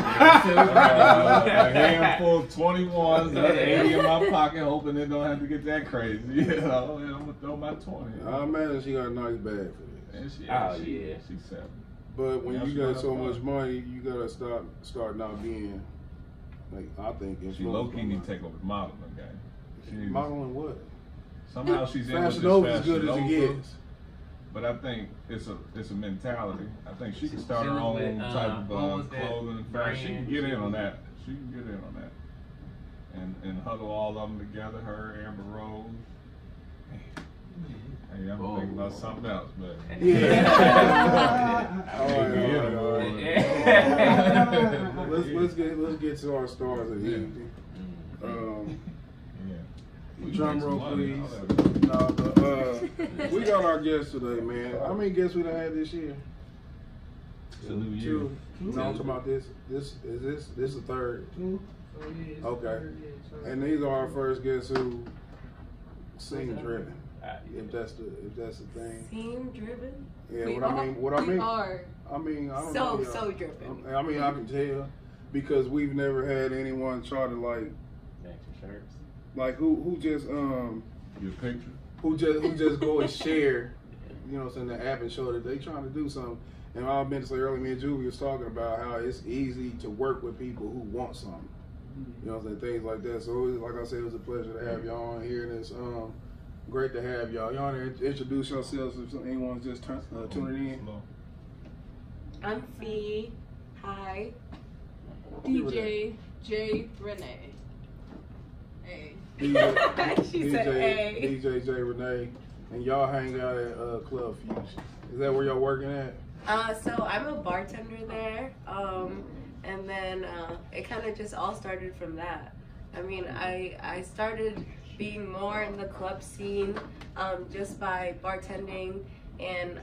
handful of 21s, 80 in my pocket, hoping it don't have to get that crazy, you know. And I'm gonna throw my 20. I imagine she got a nice bag for this. And she's 7. But when you got so much money, you gotta start not being like I think. She low key need to take over the modeling game. Modeling what? Somehow she's in with Fashion Nova as good as it Nova. gets. But I think it's a mentality. I think she can start her own type of clothing. She can get in on that. She can get in on that. And huddle all of them together. Her, Amber Rose. Hey, I'm thinking about something else, but Let's get to our stars of the evening. Drum roll, please. We got our guests today, man. How many guests we done had this year? 2. No, I'm talking about this. This is the third. 2. Okay. And these are our first guests who scene driven. If that's the thing. Scene driven? Yeah, what I mean. I don't know. So driven. I mean, I can tell because we've never had anyone try to like shirts. Like who just your picture? Who just go and share, you know what I'm saying, the app and show that they trying to do something. And I've been to say earlier, me and Julie was talking about how it's easy to work with people who want something. You know what I'm saying, things like that. So like I said, it was a pleasure to have y'all on here, and it's great to have y'all. Y'all want to introduce yourselves if anyone's just tuning in. I'm Fee. Hi. DJ Jairenee. Hey. DJ Jairenee, and y'all hang out at Club Fusion. Is that where y'all working at? So I'm a bartender there, and then it kind of just all started from that. I mean, I started being more in the club scene just by bartending, and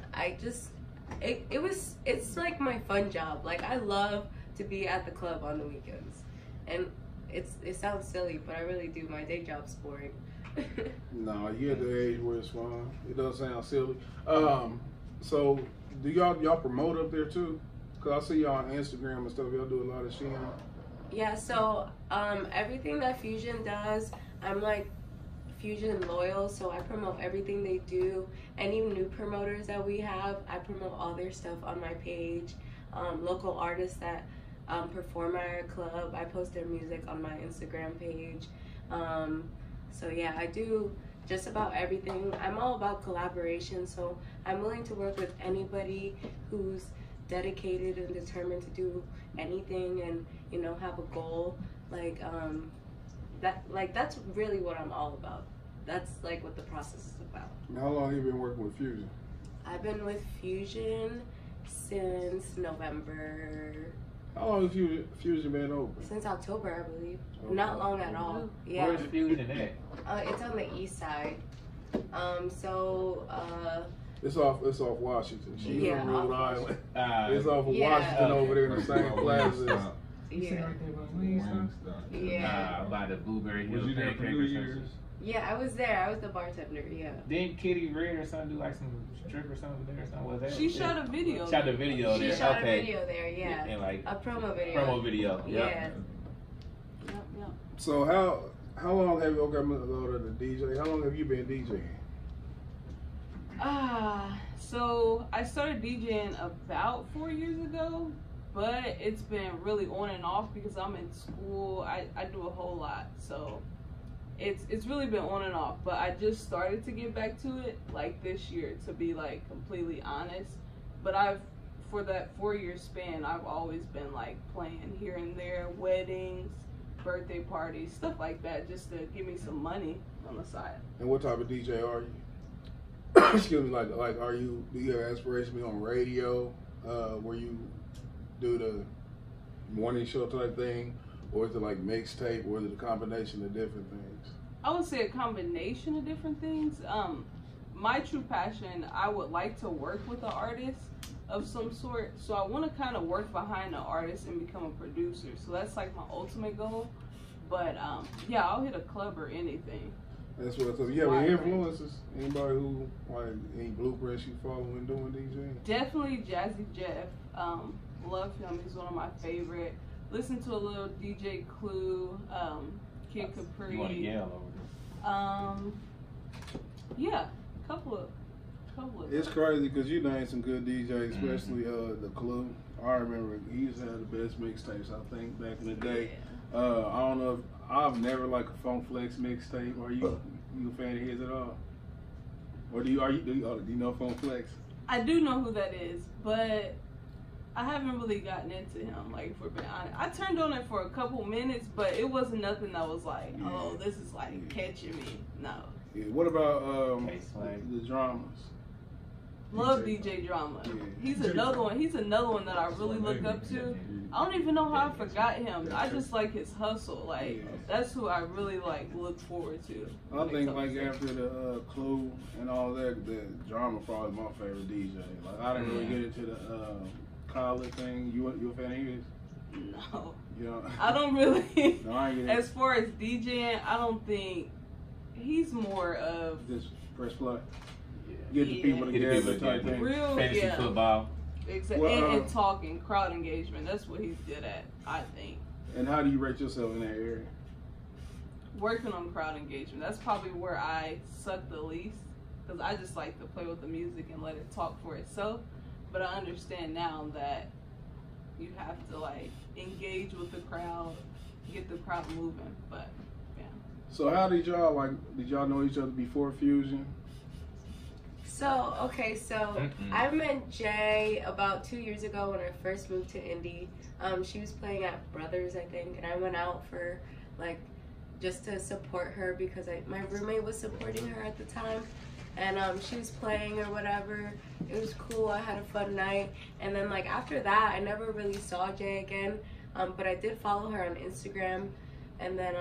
it's like my fun job. Like I love to be at the club on the weekends, and it sounds silly, but I really do. My day job's boring. No, you at the age where it's fun. It doesn't sound silly. So do y'all promote up there too? Cause I see y'all on Instagram and stuff. Y'all do a lot of shit. Yeah. So everything that Fusion does, I'm like Fusion loyal. So I promote everything they do. Any new promoters that we have, I promote all their stuff on my page. Local artists that perform at our club, I post their music on my Instagram page. So yeah, I do just about everything. I'm all about collaboration, so I'm willing to work with anybody who's dedicated and determined to do anything and, you know, have a goal. That's really what I'm all about. That's like what the process is about. How long have you been working with Fusion? I've been with Fusion since November. How long has Fusion been open? Since October, I believe. Okay. Not long at all. Yeah. Where's Fusion at? It's on the east side. It's off Washington. She's in Rhode Island. It's off of yeah. Washington over there in the same plaza. Yeah. By the Blueberry Hill. Was you there for New Year's? Yeah, I was there. I was the bartender. Yeah. Didn't Kitty Red or something do like some strip or something there or something? Was that? She shot a video. Shot a video there. She shot a video there. Yeah. And like a promo video. Promo video. Yeah. Yep. So how long have you? Okay, I'm gonna go to the DJ. How long have you been DJing? So I started DJing about 4 years ago, but it's been really on and off because I'm in school. I do a whole lot, so it's really been on and off. But I just started to get back to it like this year, to be like completely honest. But for that 4 year span, I've always been like playing here and there, weddings, birthday parties, stuff like that, just to give me some money on the side. And what type of DJ are you? Excuse me, like do you have aspirations to be on radio, where you do the morning show type thing, or is it like mixtape, or is it a combination of different things? I would say a combination of different things. My true passion, I would like to work with an artist of some sort, so I want to kind of work behind the artist and become a producer. So that's like my ultimate goal. But yeah, I'll hit a club or anything. That's what. So you have any influences? Anybody who, like, any blueprints you follow when doing DJing? Definitely Jazzy Jeff. Love him. He's one of my favorite. Listen to a little DJ Clue, Kid Capri. You want to yell over Yeah, couple of. It's crazy because you named some good DJs, especially the Clue. I remember he used to have the best mixtapes, I think, back in the day. Yeah. I don't know if I've never liked a Funk Flex mixtape. Are you a fan of his at all? Or do you know Funk Flex? I do know who that is, but I haven't really gotten into him, like, for being honest. I turned on it for a couple minutes, but it wasn't nothing that was like, oh, this is like catching me. No. Yeah. What about the Dramas? Love DJ Drama. Yeah. He's another one. He's another one that I really look up to. I don't even know how I forgot him. I just like his hustle. Like, that's who I really like look forward to. I think like after the Clue and all that, the Drama probably my favorite DJ. Like I didn't really get into the Khaled thing. You a fan of his? No. Yeah. I don't really. No, I get it. As far as DJing, I don't think he's more of just press play. Get the people together type thing. Real fantasy football. Exactly. Well, and talking, crowd engagement. That's what he's good at, I think. And how do you rate yourself in that area? Working on crowd engagement. That's probably where I suck the least. Because I just like to play with the music and let it talk for itself. But I understand now that you have to like engage with the crowd, get the crowd moving. But yeah. So how did y'all know each other before Fusion? So, okay, I met Jay about 2 years ago when I first moved to Indy. She was playing at Brothers, I think, and I went out for, like, just to support her because my roommate was supporting her at the time. And she was playing or whatever. It was cool. I had a fun night. And then, like, after that, I never really saw Jay again. But I did follow her on Instagram. And then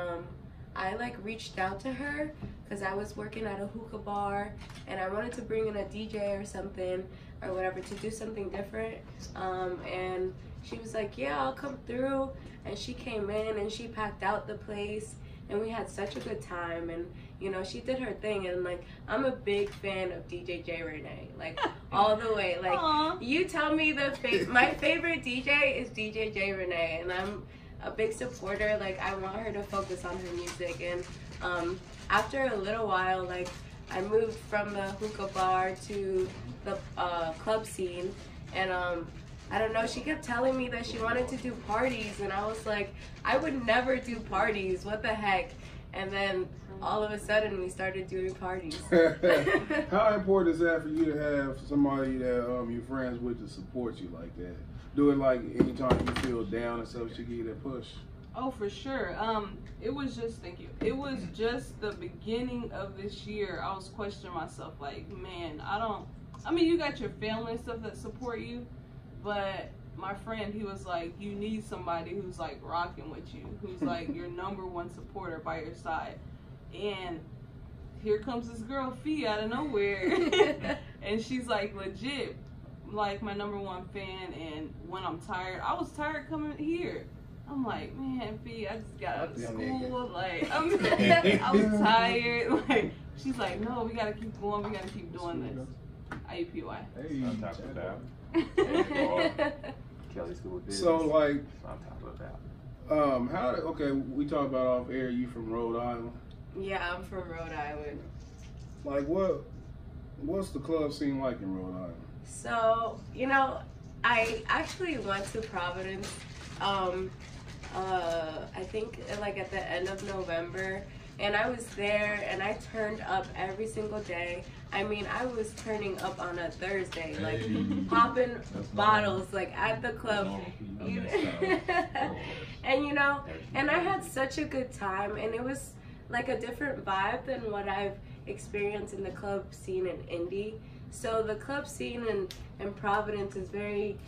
I, like, reached out to her because I was working at a hookah bar and I wanted to bring in a DJ or something or whatever to do something different. And she was like, yeah, I'll come through. And she came in and she packed out the place and we had such a good time. And, you know, she did her thing. And, like, I'm a big fan of DJ Jairenee, like, all the way. Like, Aww. You tell me my favorite DJ is DJ Jairenee, and I'm a big supporter. Like, I want her to focus on her music. And after a little while, like, I moved from the hookah bar to the club scene, and I don't know, she kept telling me that she wanted to do parties, and I was like, I would never do parties, what the heck? And then all of a sudden we started doing parties. How important is that for you to have somebody that you're friends with to support you like that? Do it like anytime you feel down and stuff, she give you that push. Oh, for sure. It was just, thank you. It was just the beginning of this year. I was questioning myself, like, man, I mean, you got your family and stuff that support you, but my friend, he was like, you need somebody who's like rocking with you, who's like your #1 supporter by your side. And here comes this girl, Fee, out of nowhere. And she's like legit, like my #1 fan. And when I'm tired, I was tired coming here. I'm like, man, Fee, I just got out of school. Like, I was tired. Like, she's like, no, we gotta keep going. We gotta keep doing this. IUPUI. Hey, on top of that. Kelly School of Business. So, like, on top of that. okay, we talked about off air, you from Rhode Island. Yeah, I'm from Rhode Island. Like, what's the club scene like in Rhode Island? So, you know, I actually went to Providence, I think like at the end of November, and I was there and I turned up every single day. I mean, I was turning up on a Thursday, like popping bottles like at the club. And you know, and I had such a good time, and it was like a different vibe than what I've experienced in the club scene in Indy. So the club scene in Providence is very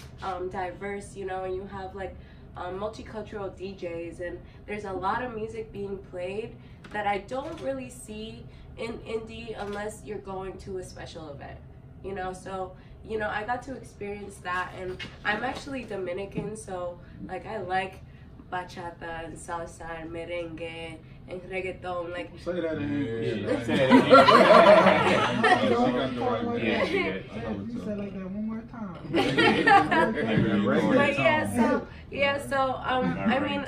diverse, you know, and you have like multicultural DJs, and there's a lot of music being played that I don't really see in Indy unless you're going to a special event, you know. So, you know, I got to experience that, and I'm actually Dominican, so like I like bachata and salsa and merengue and reggaeton. Like, say that in English. Say that You said like that one more time. But I mean,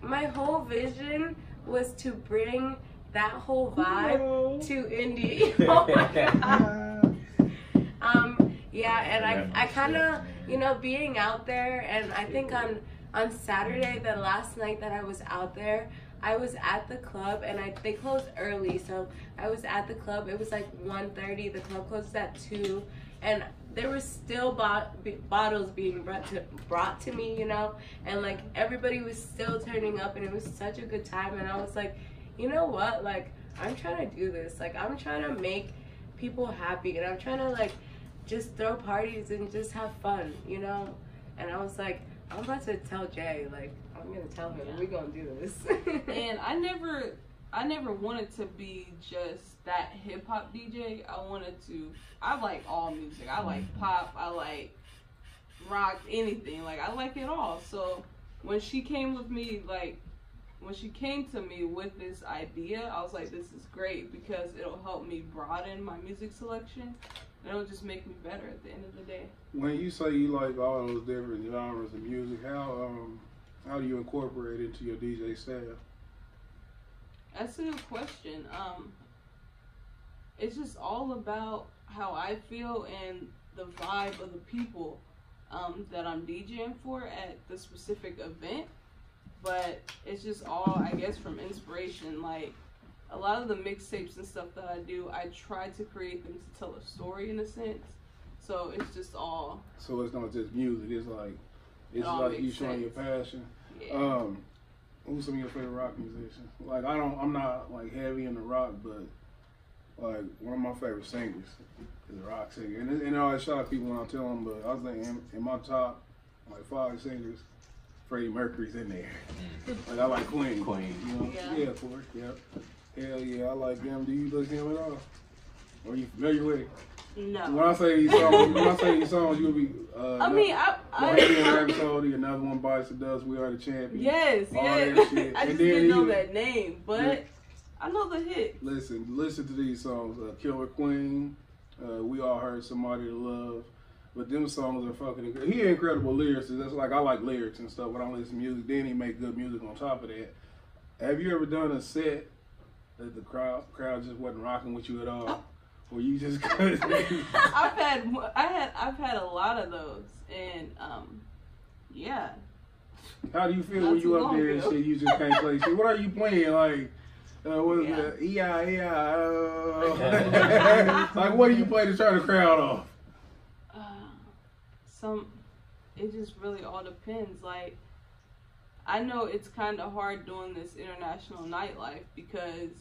my whole vision was to bring that whole vibe to indie. Oh my God. Yeah, and I kind of, you know, being out there, and I think on Saturday, the last night that I was out there, I was at the club, and they closed early, so I was at the club. It was like 1:30. The club closed at 2, and there were still bottles being brought to me, you know, and like everybody was still turning up, and it was such a good time. And I was like, you know what, like, I'm trying to do this. Like, I'm trying to make people happy, and I'm trying to like just throw parties and just have fun, you know. And I was like, I'm about to tell Jay, like, I'm gonna tell him we're gonna do this. And I never wanted to be just that hip hop DJ. I like all music. I like pop, I like rock, anything. Like, I like it all. So when she came to me with this idea, I was like, this is great because it'll help me broaden my music selection. And it'll just make me better at the end of the day. When you say you like all those different genres of music, how do you incorporate it into your DJ style? That's a good question. It's just all about how I feel and the vibe of the people that I'm DJing for at the specific event. But it's just all, I guess, from inspiration. Like, a lot of the mixtapes and stuff that I do, I try to create them to tell a story in a sense. So it's just all. So it's not just music. It's like you showing your passion. Yeah. Who's some of your favorite rock musicians? Like, I'm not like heavy into rock, but like one of my favorite singers is a rock singer. And I always shock people when I tell them, but I was thinking in my top like 5 singers, Freddie Mercury's in there. Like, I like Queen. You know? Yeah, of course. Yep. Hell yeah, I like them. Do you listen to him at all? Are you familiar with it? No. When I say these songs, you'll be. Bohemian Rhapsody, another one bites the dust. We are the champions. Yes. That shit. I just didn't know that name, but I know the hit. Listen to these songs. Killer Queen. We all heard somebody to love. But them songs are fucking incredible. He incredible lyricist. That's like, I like lyrics and stuff when I listen to music. Then he make good music on top of that. Have you ever done a set that the crowd just wasn't rocking with you at all? Or you just couldn't? I've had a lot of those, and yeah. How do you feel when you up there and shit? You just can't play shit. What are you playing? Like, what is it? Like, what do you play to turn the crowd off? It just really all depends. Like, I know it's kind of hard doing this international nightlife because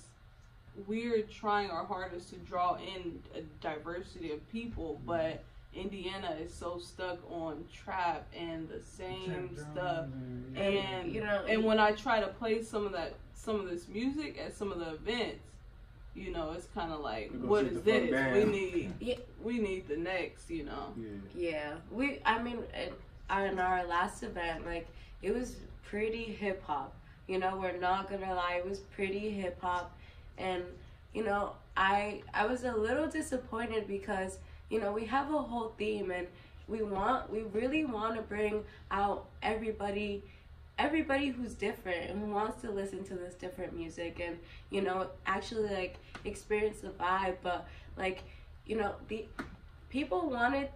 we're trying our hardest to draw in a diversity of people, but Indiana is so stuck on trap and the same stuff. And you know, and when I try to play some of this music at some of the events, you know, it's kind of like, what is this? We need the next, you know. Yeah. I mean, in our last event, like, it was pretty hip hop. You know, we're not gonna lie, it was pretty hip hop. And, you know, I was a little disappointed because, you know, we have a whole theme, and we really want to bring out everybody who's different and who wants to listen to this different music and, you know, actually like experience the vibe. But, like, you know, the people wanted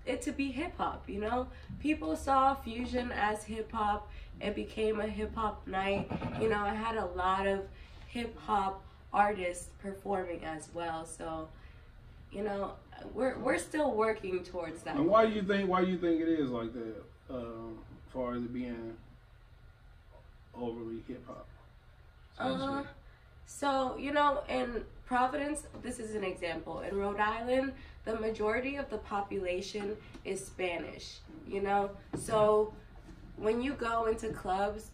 it to be hip hop, you know. People saw fusion as hip hop. It became a hip hop night. You know, I had a lot of hip hop artists performing as well. So, you know, we're still working towards that. And why do you think it is like that? As far as it being overly hip hop. So, you know, in Providence, this is an example. In Rhode Island, the majority of the population is Spanish, you know? So when you go into clubs,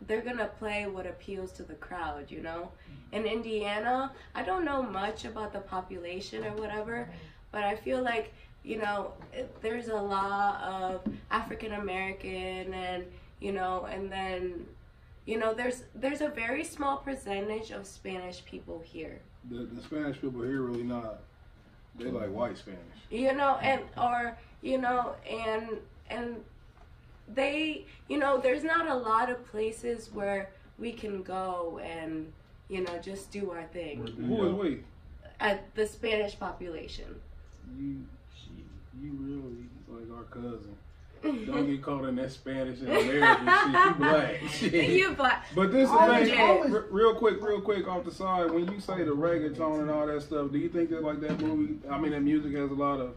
they're gonna play what appeals to the crowd, you know? In Indiana, I don't know much about the population or whatever, but I feel like, you know, there's a lot of African American and, you know, and then, you know, there's a very small percentage of Spanish people here. The Spanish people here really not. They like white Spanish. You know, and they, you know, there's not a lot of places where we can go and, you know, just do our thing. Who is we? The Spanish population. You really like our cousin. Don't get caught in that Spanish and American shit. You black. Shit. You black. But this is the thing, real quick off the side, when you say the reggaeton and all that stuff, do you think that like that music has a lot of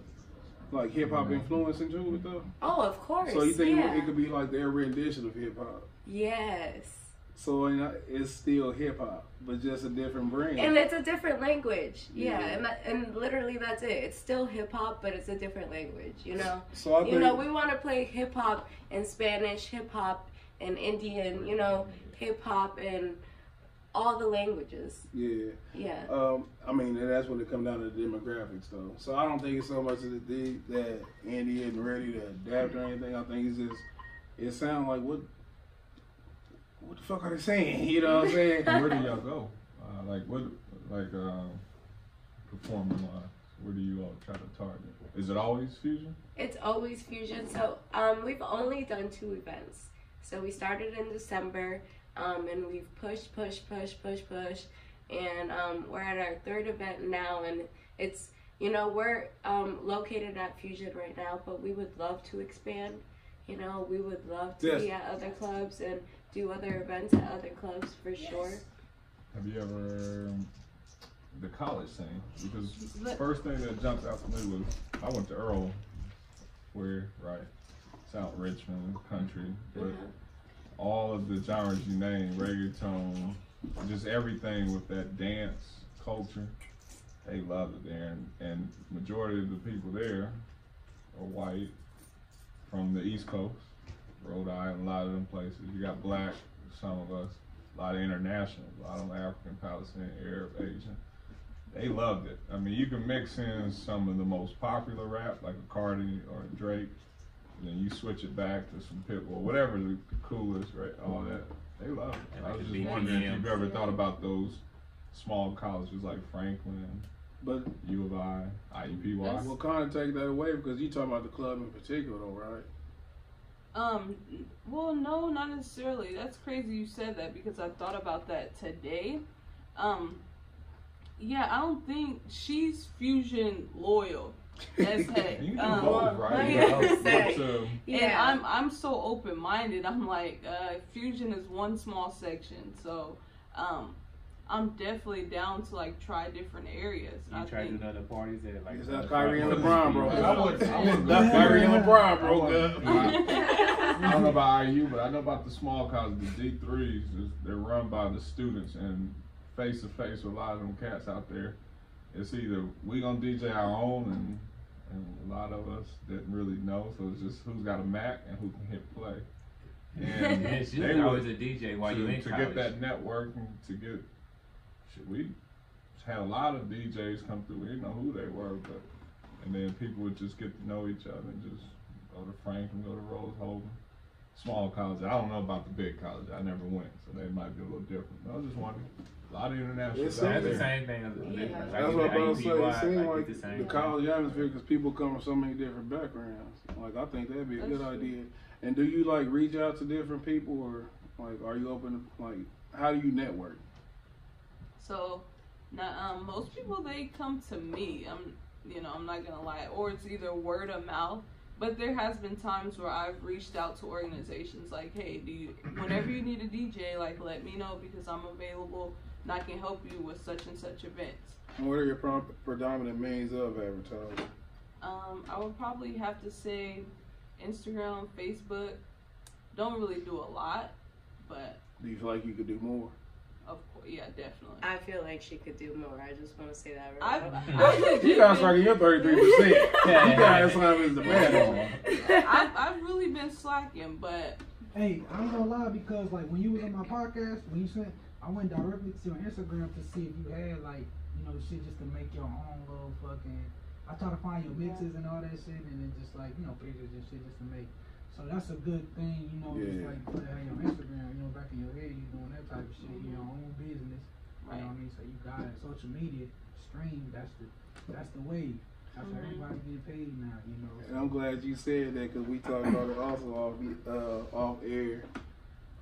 like hip hop influence into it though? Oh, of course. So you think it could be like their rendition of hip hop? Yes. So it's still hip hop, but just a different brand. And it's a different language. Yeah. And literally that's it. It's still hip hop, but it's a different language. You know. So I think, you know, we want to play hip hop in Spanish, hip hop in Indian. You know, hip hop in all the languages. Yeah. Yeah. I mean, that's when it comes down to the demographics, though. So I don't think it's so much that India isn't ready to adapt or anything. I think it's just it sounds like what the fuck are they saying? You know what I'm saying? Where do y'all go? Performing wise, where do you all try to target? Is it always fusion? It's always fusion. So we've only done 2 events. So we started in December, and we've pushed, and we're at our 3rd event now, and it's, you know, we're located at Fusion right now, but we would love to expand. You know, we would love to be at other clubs and do other events at other clubs for sure. Have you ever, the college scene? Because the first thing that jumped out to me was, I went to Earl, South Richmond, country, but all of the genres you name, reggaeton, just everything with that dance culture, they love it there. And majority of the people there are white, from the East Coast, Rhode Island, a lot of them places. You got black, some of us, a lot of international, a lot of African, Palestinian, Arab, Asian. They loved it. I mean, you can mix in some of the most popular rap, like a Cardi or a Drake, and then you switch it back to some Pitbull, whatever the coolest, right? All that. They love it. I was just wondering if you've ever thought about those small colleges like Franklin, but U of I, IUPY. We'll kind of take that away because you talking about the club in particular, though, right? Well, no, not necessarily. That's crazy you said that because I thought about that today. Yeah, I don't think she's fusion loyal as heck. You do both, right? And I'm so open minded. I'm like, fusion is one small section, so I'm definitely down to like try different areas. You try to do other parties that like. Is that Kyrie and LeBron, bro? I wouldn't Kyrie and LeBron, bro. I don't know about IU, but I know about the small colleges, the D3s. They're run by the students, and face to face with a lot of them cats out there. It's either we gonna DJ our own, and a lot of us didn't really know. So it's just who's got a Mac and who can hit play. And they always a DJ while you in to college. get that networking, to get. We had a lot of DJs come through. We didn't know who they were, and then people would just get to know each other and just go to Franklin, go to Rose Holden. Small college. I don't know about the big college. I never went, so they might be a little different. I was just wondering. A lot of international. It's the same thing. That's what I'm saying. It seems like the college atmosphere because people come from so many different backgrounds. Like I think that'd be a good idea. And do you like reach out to different people, or like are you open to like how do you network? So, now, most people, they come to me. I'm not gonna lie, or it's either word of mouth. But there has been times where I've reached out to organizations like, hey, whenever you need a DJ, like let me know because I'm available and I can help you with such and such events. And what are your predominant means of advertising? I would probably have to say Instagram, Facebook. Don't really do a lot, but. Do you feel like you could do more? Of course, yeah, definitely. I feel like she could do more. I just want to say that right now. You guys talking your 33%. You guys is the bad. I've really been slacking, but. Hey, I ain't gonna lie because like when you was on my podcast, when you said I went directly to your Instagram to see if you had like shit just to make your own little fucking. I try to find your mixes and all that shit, and then just like pictures and shit just to make. So that's a good thing, you know, just Yeah. like put it on your Instagram, you know, back in your head, you doing that type of shit, your own business. Right. You know what I mean? So you got it. Social media, stream, that's the wave. That's how everybody get paid now, you know. And I'm glad you said that because we talked about it also off air,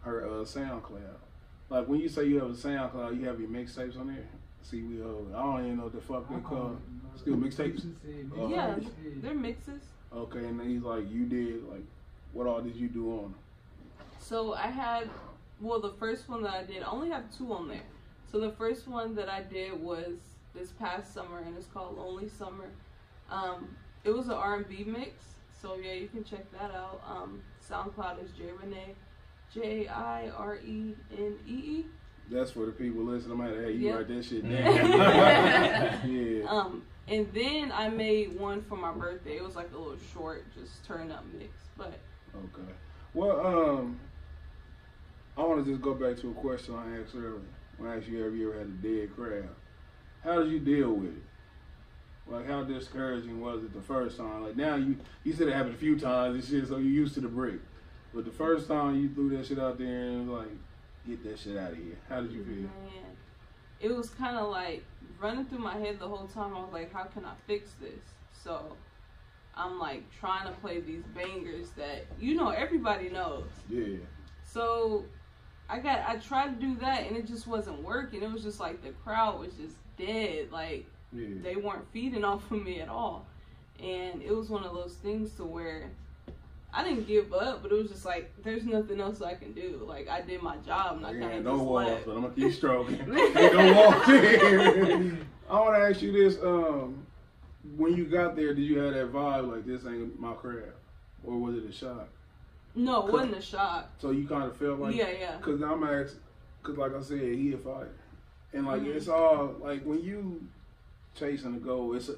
her SoundCloud. Like when you say you have a SoundCloud, you have your mixtapes on there. See, I don't even know what the fuck they call it. Still mixtapes? Yeah, they're mixes. Okay, and then he's like, you did, like, what all did you do on them? So I had, the first one that I did, I only have 2 on there. So the first one that I did was this past summer, and it's called Lonely Summer. It was an R&B mix, so yeah, you can check that out. SoundCloud is Jairenee, Jairenee. That's for the people listening. I'm gonna have you write that shit down. Yeah. And then I made one for my birthday. It was like a little short, just turn up mix. But okay. Well, I want to just go back to a question I asked earlier. When I asked you, have you ever had a dead crowd? How did you deal with it? Like, how discouraging was it the first time? Like, now you said it happened a few times and shit, so you're used to the brick. But the first time you threw that shit out there and was like, get that shit out of here. How did you feel? Man, it was kind of like running through my head the whole time. I was like, how can I fix this? So I'm like trying to play these bangers that, you know, everybody knows. Yeah. So I tried to do that and it just wasn't working. It was just like the crowd was just dead. Like, they weren't feeding off of me at all. And it was one of those things to where I didn't give up, but it was just like, there's nothing else I can do. Like, I did my job and I kind of just left. But I'm going to keep stroking. Ain't no walk. I want to ask you this. When you got there, did you have that vibe like, this ain't my crowd? Or was it a shock? No, it wasn't a shock. So you kind of felt like... Yeah. Because like I said, he a fighter. And like, it's all, like, when you chasing a goal, it's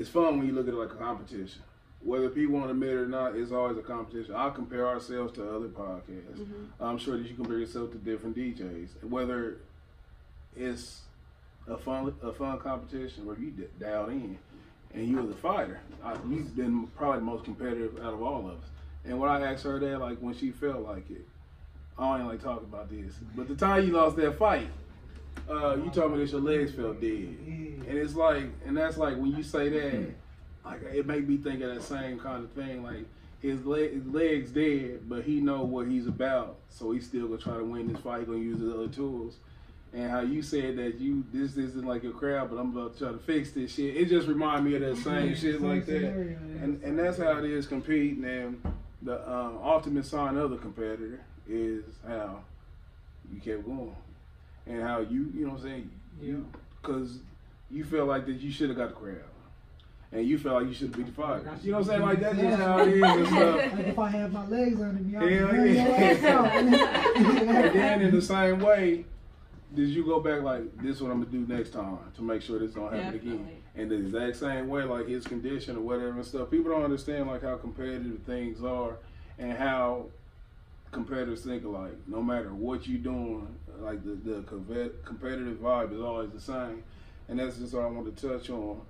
fun when you look at it like a competition. Whether people want to admit it or not, it's always a competition. I compare ourselves to other podcasts. I'm sure that you compare yourself to different DJs. Whether it's a fun competition or you dialed in and you was a fighter. You've been probably the most competitive out of all of us. And when I asked her that, like when she felt like it, I don't even like talking about this. But the time you lost that fight, you told me that your legs felt dead. And it's like, and that's like when you say that, like it made me think of that same kind of thing. Like his legs dead, but he know what he's about, so he's still gonna try to win this fight. He gonna use his other tools. And how you said that this isn't like your crowd, but I'm about to try to fix this shit. It just reminded me of that same shit like that. And that's how it is competing. And the ultimate sign of the competitor is how you kept going. And how you know what I'm saying? Because you feel like that you should have got the crowd. And you feel like you should beat the fight. You know what I'm saying? Like, that's just how it is and stuff. Like if I had my legs under me, I'd be And then in the same way, did you go back like, this is what I'm going to do next time to make sure this don't happen again? And the exact same way, like his condition or whatever and stuff. People don't understand like how competitive things are and how competitors think alike. No matter what you're doing, like the competitive vibe is always the same. And that's just what I want to touch on.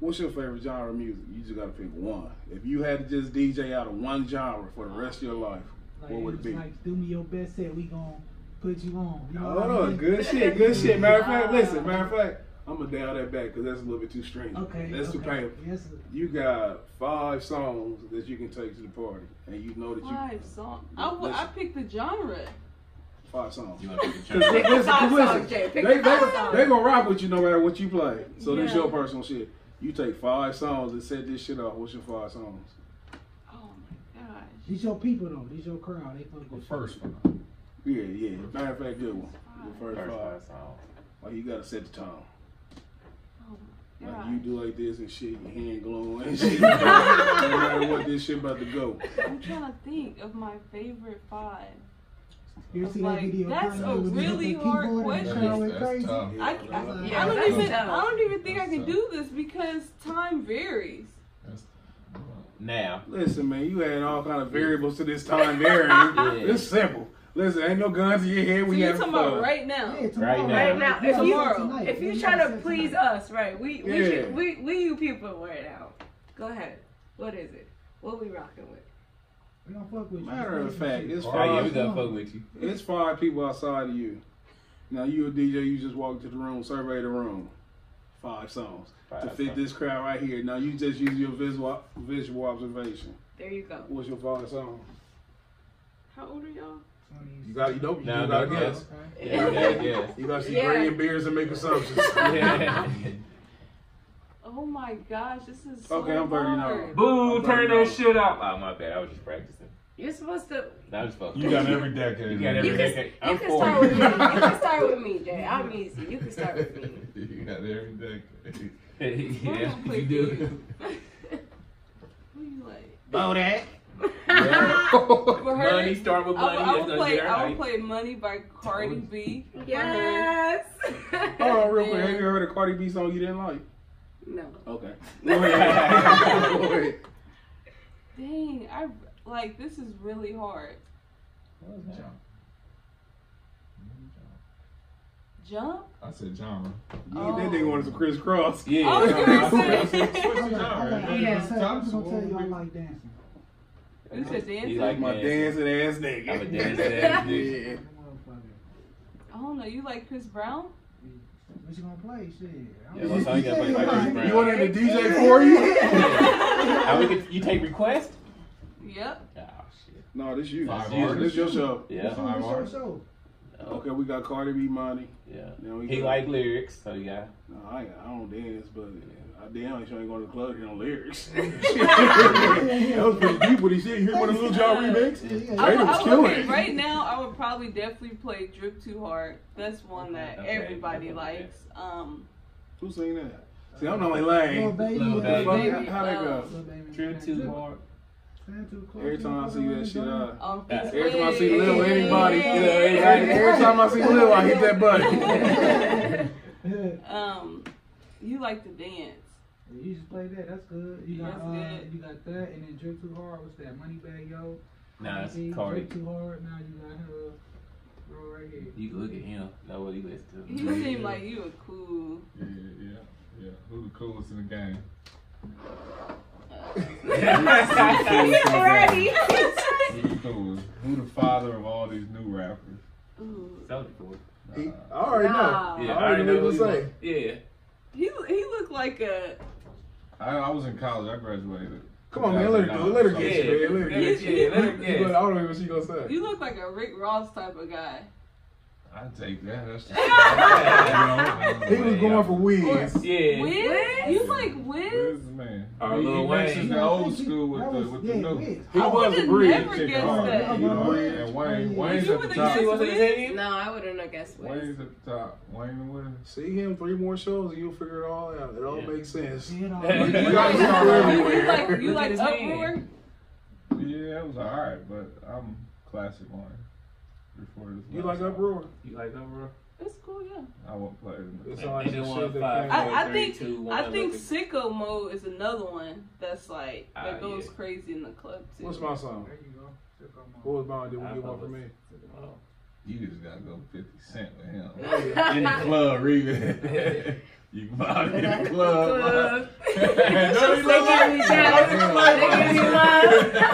What's your favorite genre of music? You just got to pick one. If you had to just DJ out of one genre for the rest of your life, what would it be? Like, do me your best set, we gonna put you on. You know what I mean? Good shit. Matter of fact, listen, I'm going to dial that back because that's a little bit too stringent. Okay. That's too painful. Yes, you got 5 songs that you can take to the party, and you know that 5 songs? I picked the genre. 5 songs. Pick the 5 songs, Jay. Pick the 5 songs. They gonna rock with you no matter what you play. So that's your personal shit. You take 5 songs and set this shit off. What's your 5 songs? Oh my gosh. These your people though. These your crowd. They fuck with the first one. Yeah. Matter of fact, good one. The first 5 songs. Like you gotta set the tone. Oh my gosh. Like you do like this and shit, your hand glowing and shit. No matter what this shit about to go. I'm trying to think of my favorite 5. You see that video? That's a really hard question. That's tough. I don't even think I can do this because time varies. Now, listen, man, you had all kind of variables to this time varying. It's simple. Listen, ain't no guns in your head. So you're talking about right now. Right now. If you trying to please us, right? We you people right now. Go ahead. What is it? What we rocking with? We gonna fuck with you. Matter of fact, it's Oh yeah, we five. gonna fuck with you. It's 5 people outside of you. Now you a DJ, you just walk to the room, survey the room. 5 songs to fit this crowd right here. Now you just use your visual observation. There you go. What's your 5 song? How old are y'all? You got, you know, you No, got to no, guess. Yeah, yeah. You got to see Yeah. gradient beers and make assumptions. Yeah. Oh my gosh, this is so Okay, I'm 39. hard. Boo, I'm turn 39. that shit up. Oh, my bad. I was just practicing. You're supposed to. That was fucking. You got every decade. You got every decade. You I'm can 40. start with me. You can start with me, Jay. I'm easy. You can start with me. You got every decade. Yeah, you do. Who you like? Bodak. For her, Money, start with money. I That's would gonna play. get her I would hype. play "Money" by Cardi B. For her. Yes. Hold on, real quick. Have you heard a Cardi B song you didn't like? No. Okay. Go ahead. Go ahead. Dang, I like this is really hard. Jump? I said genre. Oh. That nigga wanted some crisscross. Yeah. I was gonna say. Switch the genre. Yeah. It's I'm top just gonna tell you I school. like dancing. You said dancing? You like My dancing ass nigga. I'm a dancing ass nigga. Yeah. I don't know. You like Chris Brown? What you gonna play? Shit. Yeah, what song you gotta play by Chris Brown? You want him to DJ for you? How we could, you take requests? Yep. Oh shit. No, this you. Five This is artists. your show. Yeah. Five artists. Show. Okay, we got Cardi B, Money. Yeah. Then we He got- like lyrics, so you got. No, I don't dance, but I damn sure ain't going to the club to hear no lyrics. That was pretty deep what he said. You hear one of the Lil Jon remix? Jada was killing Okay, it. right now, I would probably definitely play "Drip Too Hard." That's one that Okay, everybody okay. likes. Who sing that? See, I'm not like lame. Little baby. Lil Baby. How that go? Little baby. Trip too hard. Stand too close. Every time I see that shit, Every every time I see Lil anybody, every time I see Lil, I hit that button. You like to dance? You just play that. That's good. You got That's good. you got that, and then Drip Too Hard. What's that? Moneybag Yo. Nah, it's See, Cardi. Drip Too Hard. Now you got her. Girl right here. You can look at him. Know what he listens to. You seem like you a cool. Yeah. Who the coolest in the game? He's ready. Who the coolest? Who the father of all these new rappers? Ooh. Soulja Boy. I already know. Nah. Yeah, I already know what to say. Yeah. He looked like a. I was in college. I graduated. Come on, man. Let her get you, man. Let her Yeah, get you. let her get. I don't know what she gonna say. You look like a Rick Ross type of guy. I take that. That's just, He was going for Wiz. Yeah. Wiz? You like Wiz? Wiz, man. Our He Lil mixes Wayne. the old school with the new. He I was a would've bridge. never Chicken guessed hard, that. you know, Bridge. and Wayne's You at the would've top. guessed What's his name? No, I wouldn't have guessed Wiz. Wayne's at the top. Wayne and Wiz. See him 3 more shows and you'll figure it all out. It all Yeah. makes sense. You know, You You gotta start everywhere. you like his Uproar? Yeah, it was alright, but I'm classic Wayne. Before this. You last like album. Uproar? You like Uproar? It's cool, yeah. I won't play it. It's all like They some do shit that 1, came 5, out. I think 3, 2, 1, I think look Sicko Mode is another one that's like that goes yeah. crazy in the club too. What's my song? there you go. What was mine? Did we get one for me? You just gotta go 50 Cent with him. Yeah. In the club, remix. You can buy it in the club. They give me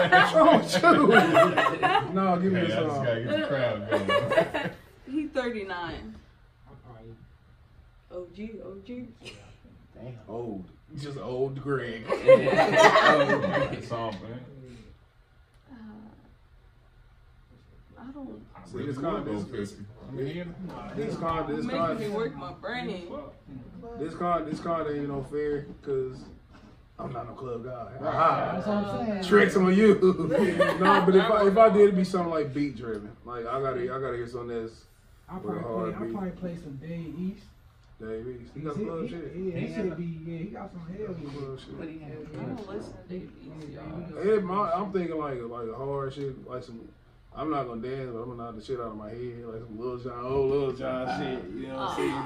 What's wrong with you? No, give me Hey, a I just song. gotta get the crowd going. He 39. OG. Damn. Old. Just old Greg. Good song, man. I don't. See, this con, Go this 50. I mean, Making me work my brain. this con ain't no fair because I'm not no club guy. That's what I'm saying. Tricks on you. No, but if I did, it'd be something like beat driven. Like I gotta hear something that's I'll with a hard beat. probably play some Dave East. Dave East. He got club shit. Yeah, he should be. Yeah, he got some hell. Club shit. What do you have? I don't listen to Dave East, y'all. I'm thinking like a hard shit, like some. I'm not gonna dance, but I'm gonna knock the shit out of my head, like some old Lil Jon shit. You know what I'm saying?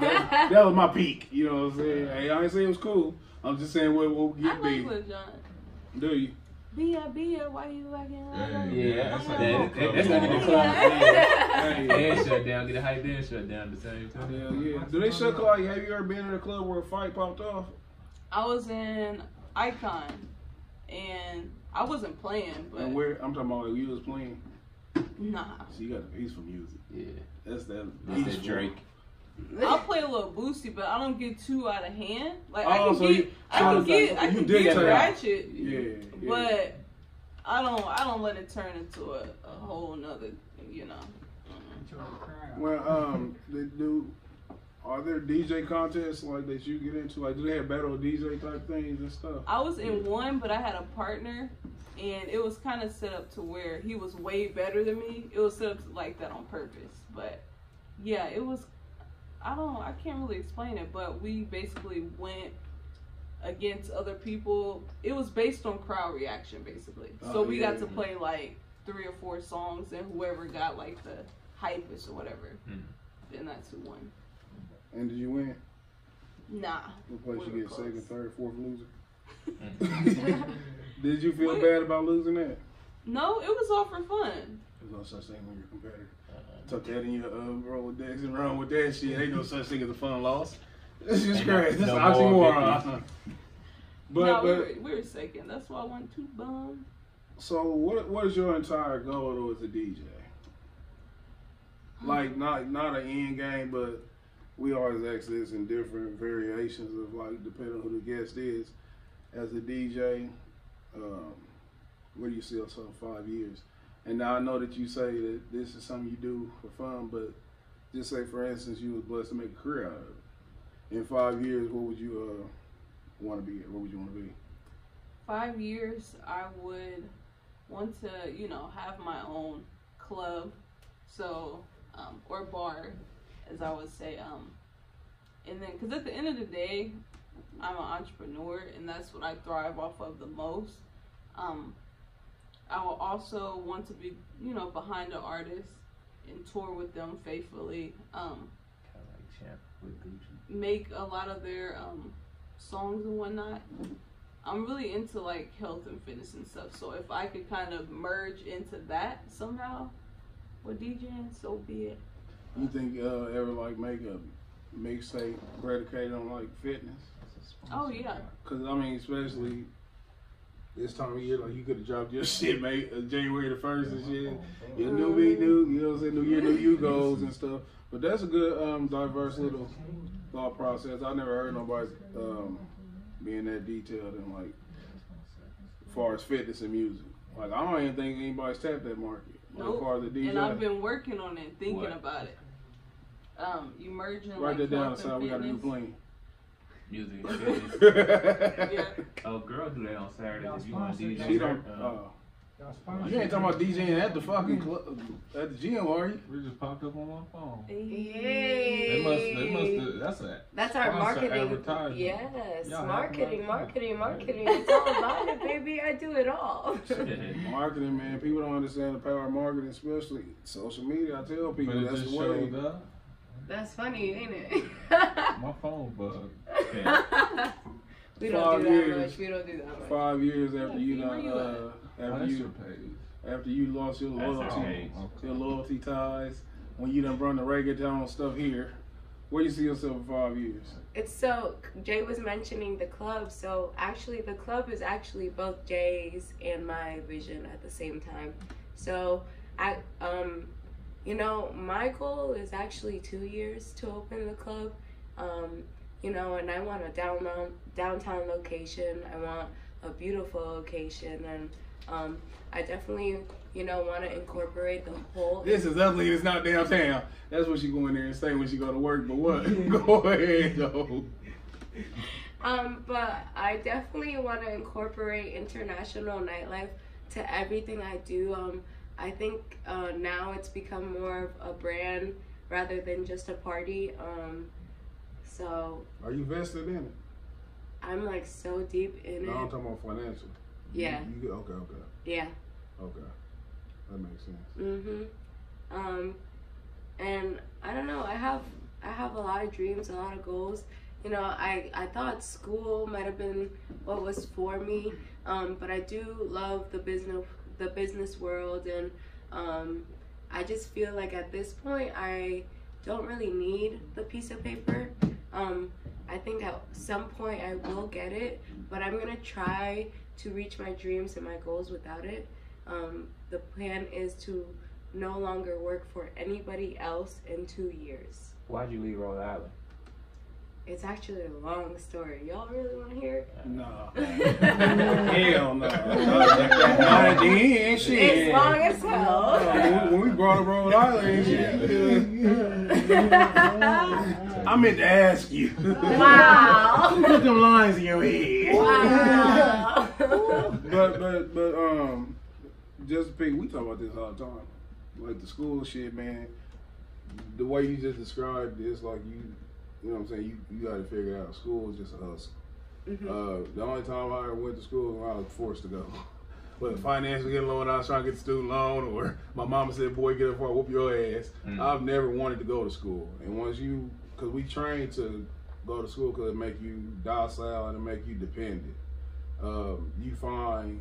That was my peak. You know what I'm saying? Hey, I ain't saying it was cool. I'm just saying what I get like me. Lil Jon. Do you? Bia, why you like it? Yeah, that's that's gonna get the club. And shut down, get a hype and shut down at the same time. Hell yeah. Do they shut club? Have you ever been in a club where a fight popped off? I was in Icon, and I wasn't playing, but And where I'm talking about, like, you was playing. nah. So you got a piece for music. Yeah. That's that. That's that Drake. I'll play a little boosty, but I don't get too out of hand. Like I Oh, can so get, you- I so can it's get, like- I you can dictate. get ratchet. Yeah. But I don't let it turn into a whole nother, you know. Well, are there DJ contests like that you get into? Like, do they have battle DJ type things and stuff? I was in one, but I had a partner, and it was kind of set up to where he was way better than me. It was set up like that on purpose. But yeah, it was. I can't really explain it, but we basically went against other people. It was based on crowd reaction, basically. So we got to play like 3 or 4 songs, and whoever got like the hypest or whatever, then that's who won. And did you win? Nah. What place we you were get second, close. third, fourth loser? Did you feel bad about losing that? No, it was all for fun. There's no such thing when you're a competitor. Tuck that in your Rolodex and run with that shit. Ain't no such thing as a fun loss. It's just crazy. That's oxymoron. But we were second. That's why I won 2 bums. So what is your entire goal though as a DJ? Like not an end game, but we always ask this in different variations of like depending on who the guest is. As a DJ, where do you see yourself in 5 years? And now I know that you say that this is something you do for fun, but just say for instance you was blessed to make a career out of it. In 5 years, what would you want to be at? Where would you want to be? 5 years, I would want to, have my own club, so or bar, as I would say, and then because at the end of the day, I'm an entrepreneur, and that's what I thrive off of the most. I will also want to be, behind the artist and tour with them faithfully. Kind of like Champ with Gucci. Make a lot of their songs and whatnot. I'm really into like health and fitness and stuff, so if I could kind of merge into that somehow with DJing, so be it. You think ever like make a mixtape predicated on like fitness? Oh yeah. Cause I mean, especially this time of year, like you could have dropped your shit, mate, January the 1st and shit. Your new me, you know what I'm saying? New year, new you goals and stuff. But that's a good diverse little thought process. I never heard nobody being that detailed in like as far as fitness and music. Like I don't even think anybody's tapped that market. Nope. As far as the DJ. And I've been working on it, thinking about it. You merging Write like that down, health so and we got a new fitness. plane. Music and fitness. Yeah. Oh, girl do that on Saturdays if you want to DJ. She don't. You ain't talking about DJing at the fucking club, at the gym, are you? We just popped up on my phone. Yay. They must. That's our marketing. Advertising. Yes, Y'all marketing. It's all about it, baby. I do it all. Marketing, man. People don't understand the power of marketing, especially social media. I tell people But it that's just the way. showed up. That's funny, ain't it? My phone bugged. We don't do that much. We don't do that much. 5 years after you Where you done, after you lost your loyalty ties, when you done brought the reggaeton stuff here, where you see yourself in 5 years? It's so Jay was mentioning the club, so actually the club is actually both Jay's and my vision at the same time. So my goal is actually 2 years to open the club. And I want a downtown location. I want a beautiful location, and I definitely want to incorporate the whole. This is ugly. It's not downtown. That's what she go in there and say when she go to work. But what? Go ahead, though. But I definitely want to incorporate international nightlife to everything I do. I think now it's become more of a brand rather than just a party. So. Are you vested in it? I'm like so deep in it. No, I'm talking about financial. Yeah. Okay. Yeah. Okay. That makes sense. And I don't know. I have a lot of dreams, a lot of goals. I thought school might have been what was for me, but I do love the business world, and I just feel like at this point I don't really need the piece of paper. I think at some point I will get it, but I'm gonna try to reach my dreams and my goals without it. The plan is to no longer work for anybody else in 2 years. Why'd you leave Rhode Island? It's actually a long story. Y'all really want to hear it? No. Hell no. Not at the end, shit. It's long as hell. When we brought up Rhode Island, shit. I meant to ask you. Wow. Put them lines in your head. Wow. but just to pick, we talk about this all the time. Like the school shit, man. The way you just described it, it's like you know what I'm saying? You got to figure it out. School is just a hustle. The only time I ever went to school was when I was forced to go. But financially getting low and I was trying to get the student loan, or my mama said, boy, get up before I whoop your ass. I've never wanted to go to school. And once because we train to go to school because it make you docile and it make you dependent. You find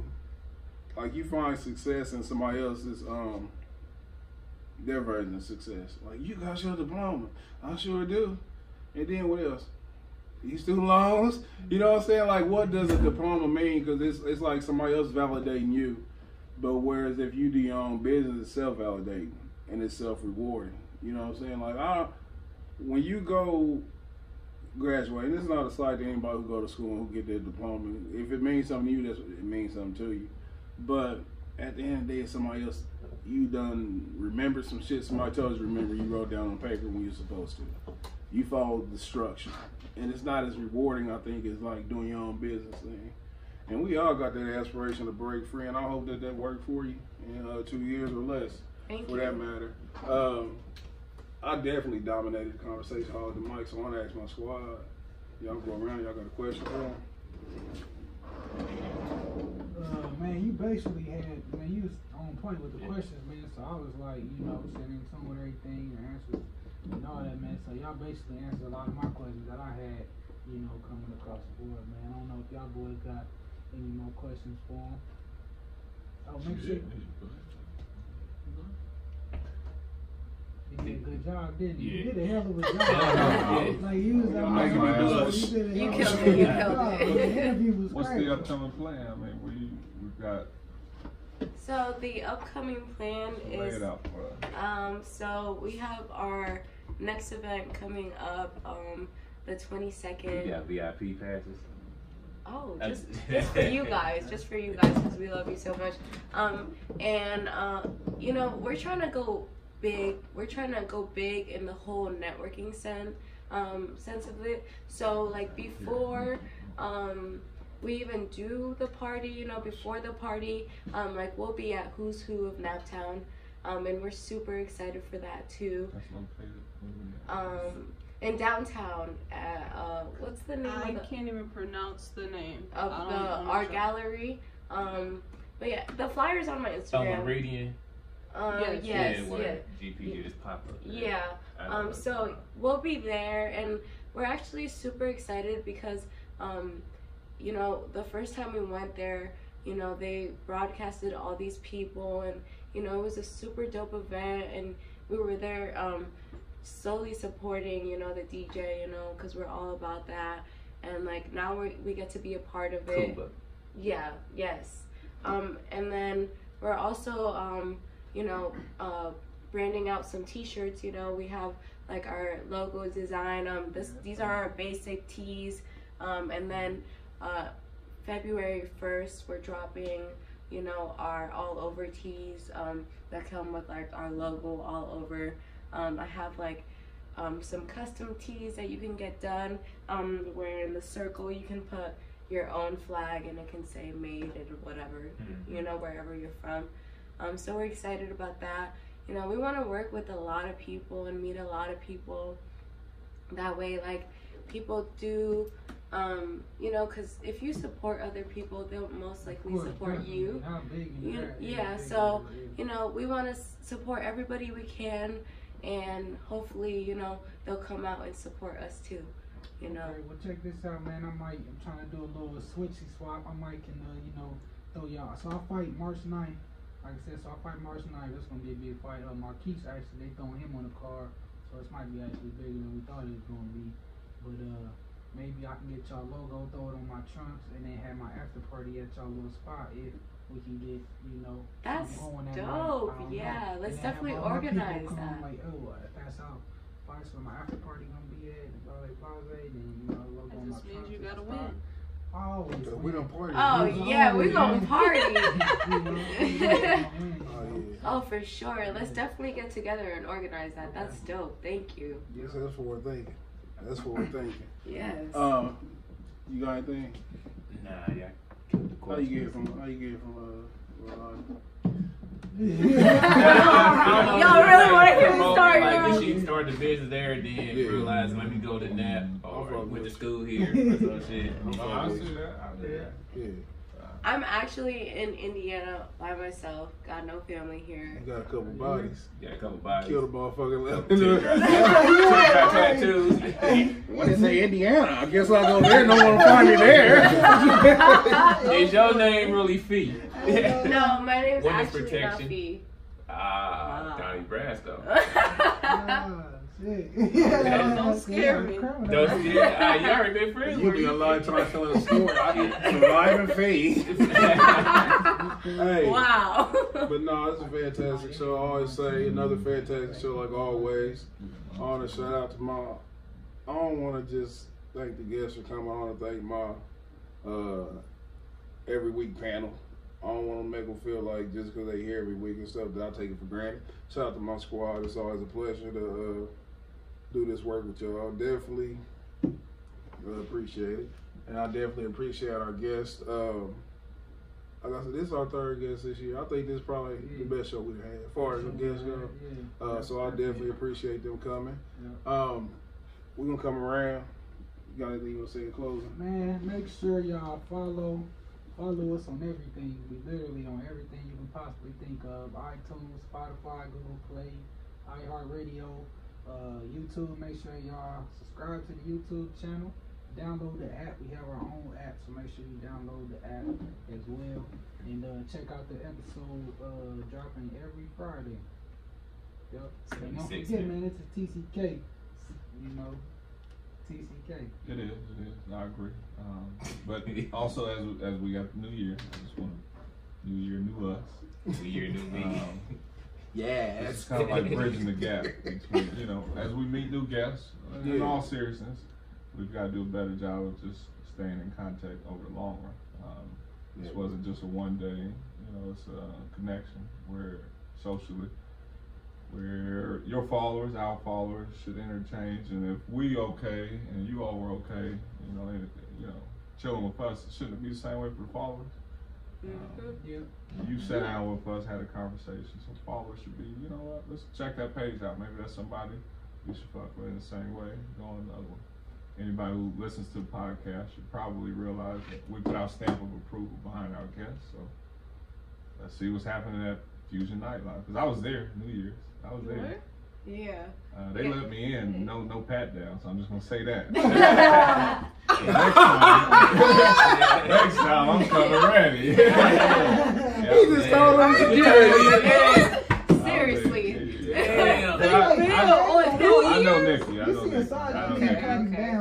success in somebody else's, their version of success. Like, you got your diploma. I sure do. And then what else? You student loans? You know what I'm saying? Like, what does a diploma mean? Because it's like somebody else validating you. But whereas if you do your own business, it's self-validating and it's self-rewarding. You know what I'm saying? Like, when you go graduate, and this is not a slight to anybody who go to school and who get their diploma. If it means something to you, it means something to you. But at the end of the day, it's somebody else. You done remember some shit somebody told you to remember, you wrote down on paper when you're supposed to. You followed the structure. And it's not as rewarding, I think, as like doing your own business thing. And we all got that aspiration to break free, and I hope that worked for you in 2 years or less, for that matter. I definitely dominated the conversation, hogged the mic, so I want to ask my squad. Y'all go around, y'all got a question for them? Man, you basically you was on point with the questions, man, so I was like, sending some with everything, your answers, and all that, man, so y'all basically answered a lot of my questions that I had, coming across the board, man. I don't know if y'all boys got any more questions for them. Oh, make sure. He did a good job, didn't he? You did a hell of a job. Like, you was making me blush. You killed it. You killed it. The interview was What's great. the upcoming plan? I mean, we've got. So the upcoming plan Lay is, it out for us. so we have our next event coming up, the 22nd. You got VIP passes? Oh, just for you guys, because we love you so much. We're trying to go big. We're trying to go big in the whole networking sense of it. So like before, we even do the party, before the party, like we'll be at Who's Who of Naptown, and we're super excited for that too. That's located. In downtown, what's the name? I can't even pronounce the name of the art gallery. But yeah, the flyer's on my Instagram. Oh, Meridian. Yes. GP just pop up. Yeah. So we'll be there, and we're actually super excited because, the first time we went there, they broadcasted all these people, and it was a super dope event, and we were there slowly supporting, the DJ, because we're all about that, and like now we get to be a part of it. Cool. Yeah. Yes. And then we're also branding out some t-shirts. We have like our logo design. These are our basic tees, and then February 1st we're dropping our all over tees that come with like our logo all over. I have like some custom tees that you can get done where in the circle you can put your own flag and it can say made in whatever, wherever you're from. So we're excited about that. We want to work with a lot of people and meet a lot of people. That way, like, people do, because if you support other people, they'll most likely support you. So, we want to support everybody we can, and hopefully, they'll come out and support us too. Okay, well, check this out, man. I'm trying to do a little switchy swap. I might can, throw y'all. So I'll fight March 9th. Like I said, I'll fight March 9th. That's going to be a big fight. Marquise, actually, they throwing him on the card. So this might be actually bigger than we thought it was going to be. But maybe I can get y'all logo, throw it on my trunks, and then have my after party at y'all little spot if we can get, you know, that's going that dope. night. Yeah, let's and definitely have all my organize people come, that. like, oh, that's how far so my after party gonna be at Ballet Plaza, then you know, logo on my That just means trunks. you at the gotta spot. win. Always We done party. Oh yeah, we gonna party. yeah. Oh, for sure. Let's definitely get together and organize that. That's dope. Thank you. Yes, that's what we're thinking. That's what we're thinking. Yes. You got anything? Nah, yeah. How you get it from Rhode Island? Y'all really want to hear the story? Like, she started the business there, then realized, let me go to Nap or went to school here or some shit. I see that. Yeah. I'm actually in Indiana by myself. Got no family here. You got a couple bodies. Got a couple bodies. Killed a motherfucker left. Tattoos. When they say Indiana, I guess I'll go there. No one will find me there. Is your name really Fee? No, my name's Witness actually protection. not Fee. Donnie Brasco. Don't scare me. Don't scare you already been friends. You be a lot of time telling a story. I get surviving Fee. Hey. Wow. But no, it's a fantastic show. I always say another fantastic show like always. I want to shout out to my, I don't want to just thank the guests for coming. I want to thank my every week panel. I don't want to make them feel like just because they here every week and stuff that I take it for granted. Shout out to my squad. It's always a pleasure to do this work with y'all. Definitely appreciate it. And I definitely appreciate our guests. Like I said, this is our third guest this year. I think this is probably the best show we've had as far as the guests go. So I definitely appreciate them coming. We're going to come around. You got anything you want to say in closing? Man, make sure y'all follow us on everything. We literally on everything you can possibly think of. iTunes, Spotify, Google Play, iHeartRadio, YouTube. Make sure y'all subscribe to the YouTube channel. Download the app. We have our own app, so make sure you download the app as well. And check out the episode dropping every Friday. Yep. And don't forget, man, it's a TCK. You know, TCK. It is. I agree. But also, as we got the new year, I just want to, new year, new us. New year, new me. Yeah, it's kind of like bridging the gap between, you know, as we meet new guests. In all seriousness, we've got to do a better job of just staying in contact over the long run. This wasn't just a one day, you know, it's a connection where socially, where your followers, our followers should interchange, and if we okay and you all were okay, you know, chilling with us, shouldn't it be the same way for the followers? You sat down with us, had a conversation, so followers should be, you know what, let's check that page out. Maybe that's somebody we should fuck with in the same way, go on the other one. Anybody who listens to the podcast should probably realize that we put our stamp of approval behind our guests. So let's see what's happening at Fusion Nightlife. Because I was there, New Year's. I was there. Yeah. They let me in, no pat down, so I'm just gonna say that. Next time I'm coming ready. He just told him security. Seriously. I know Nikki. Okay.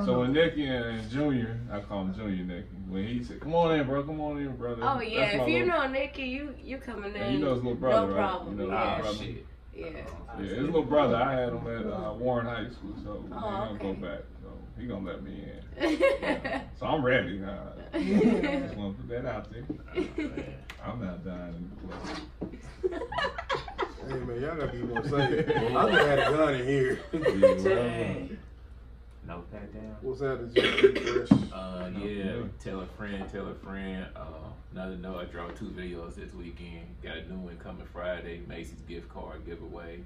So when Nikki and Junior, I call him Junior Nikki. When he said, "Come on in, bro. Come on in, brother." Oh yeah, if you know Nikki, you coming in. You know his little brother, no right? problem. You know Yeah. his brother. Shit. Yeah. Yeah, his little brother. I had him at Warren High School, so he Oh, gonna go okay. back. So he gonna let me in. So I'm ready. Just want to put that out there. I'm not dying in the place. Hey man, y'all gotta be more safe. I just had a gun in here. Dang. No pat down. What's happening, Jairenee? Yeah, tell a friend. Another note, I dropped 2 videos this weekend. Got a new one coming Friday, Macy's gift card giveaway.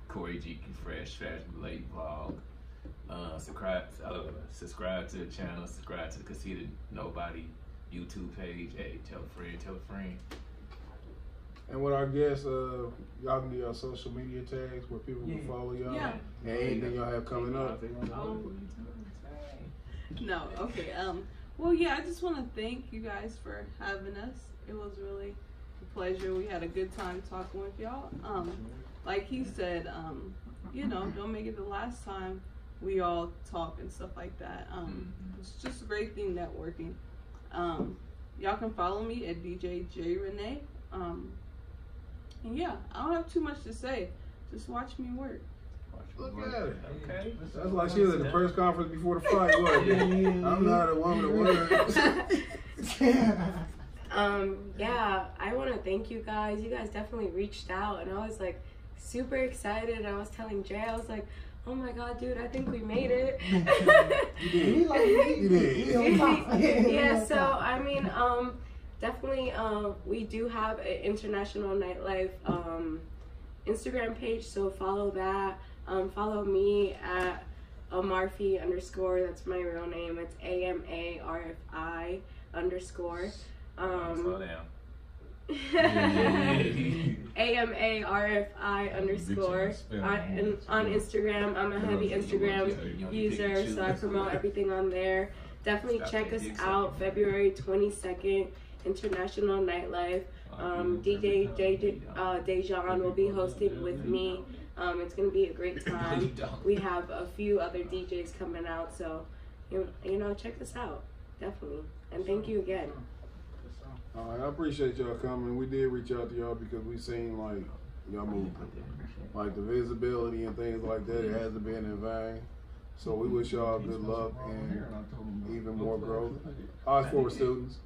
Corey G. Fresh Fashion Late Vlog. Subscribe to the channel, subscribe to the Conceited Knowbody YouTube page. Hey, tell a friend. And with our guests, y'all can do your social media tags where people can follow y'all. Yeah. And anything y'all have coming up. No, okay. Well, yeah, I just want to thank you guys for having us. It was really a pleasure. We had a good time talking with y'all. Like he said, you know, don't make it the last time. we all talk and stuff like that. It's just a great thing, networking. Y'all can follow me at DJ Jairenee. And yeah, I don't have too much to say. Just watch me work. Look at it. Okay. That's like she was at the press conference before the fight. I'm not a woman of words. Yeah, I want to thank you guys. You guys definitely reached out, and I was like super excited. I was telling Jay, I was like, oh my god, dude, I think we made it. You did. Yeah, so I mean, definitely, we do have an International Nightlife Instagram page, so follow that. Follow me at Amarfi _. That's my real name. It's AMARFI _. Slow down. AMARFI _ on Instagram. I'm a heavy Instagram user, so I promote everything on there. Definitely check us out. February 22nd, International Nightlife. DJ Dejan will be hosting with me. It's gonna be a great time. We have a few other DJs coming out, so you know, check us out, definitely. And thank you again. All right, I appreciate y'all coming. We did reach out to y'all because we seen like y'all moving, like the visibility and things like that. It hasn't been in vain. So we wish y'all good luck and even more growth. All right, forward students.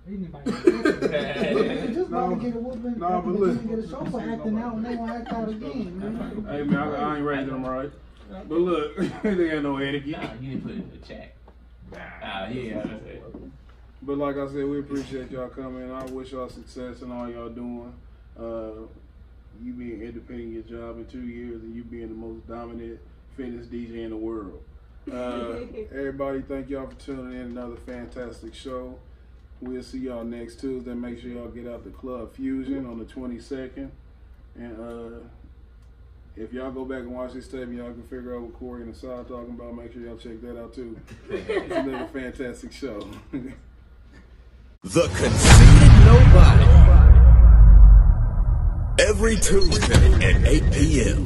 Just about to get a whooping. No, but listen. Get a show for acting out, and they gonna act out again, man. Hey man, I ain't raising them right. But look, they ain't no etiquette. Nah, you didn't put it in the chat. Yeah, that's it. But like I said, we appreciate y'all coming. I wish y'all success in all y'all doing. You being independent in your job in 2 years, and you being the most dominant fitness DJ in the world. Everybody, thank y'all for tuning in. Another fantastic show. We'll see y'all next Tuesday. Make sure y'all get out to Club Fusion on the 22nd. And if y'all go back and watch this tape, y'all can figure out what Corey and Asad talking about. Make sure y'all check that out too. It's another fantastic show. The Conceited Knowbody. Every Tuesday at 8 p.m.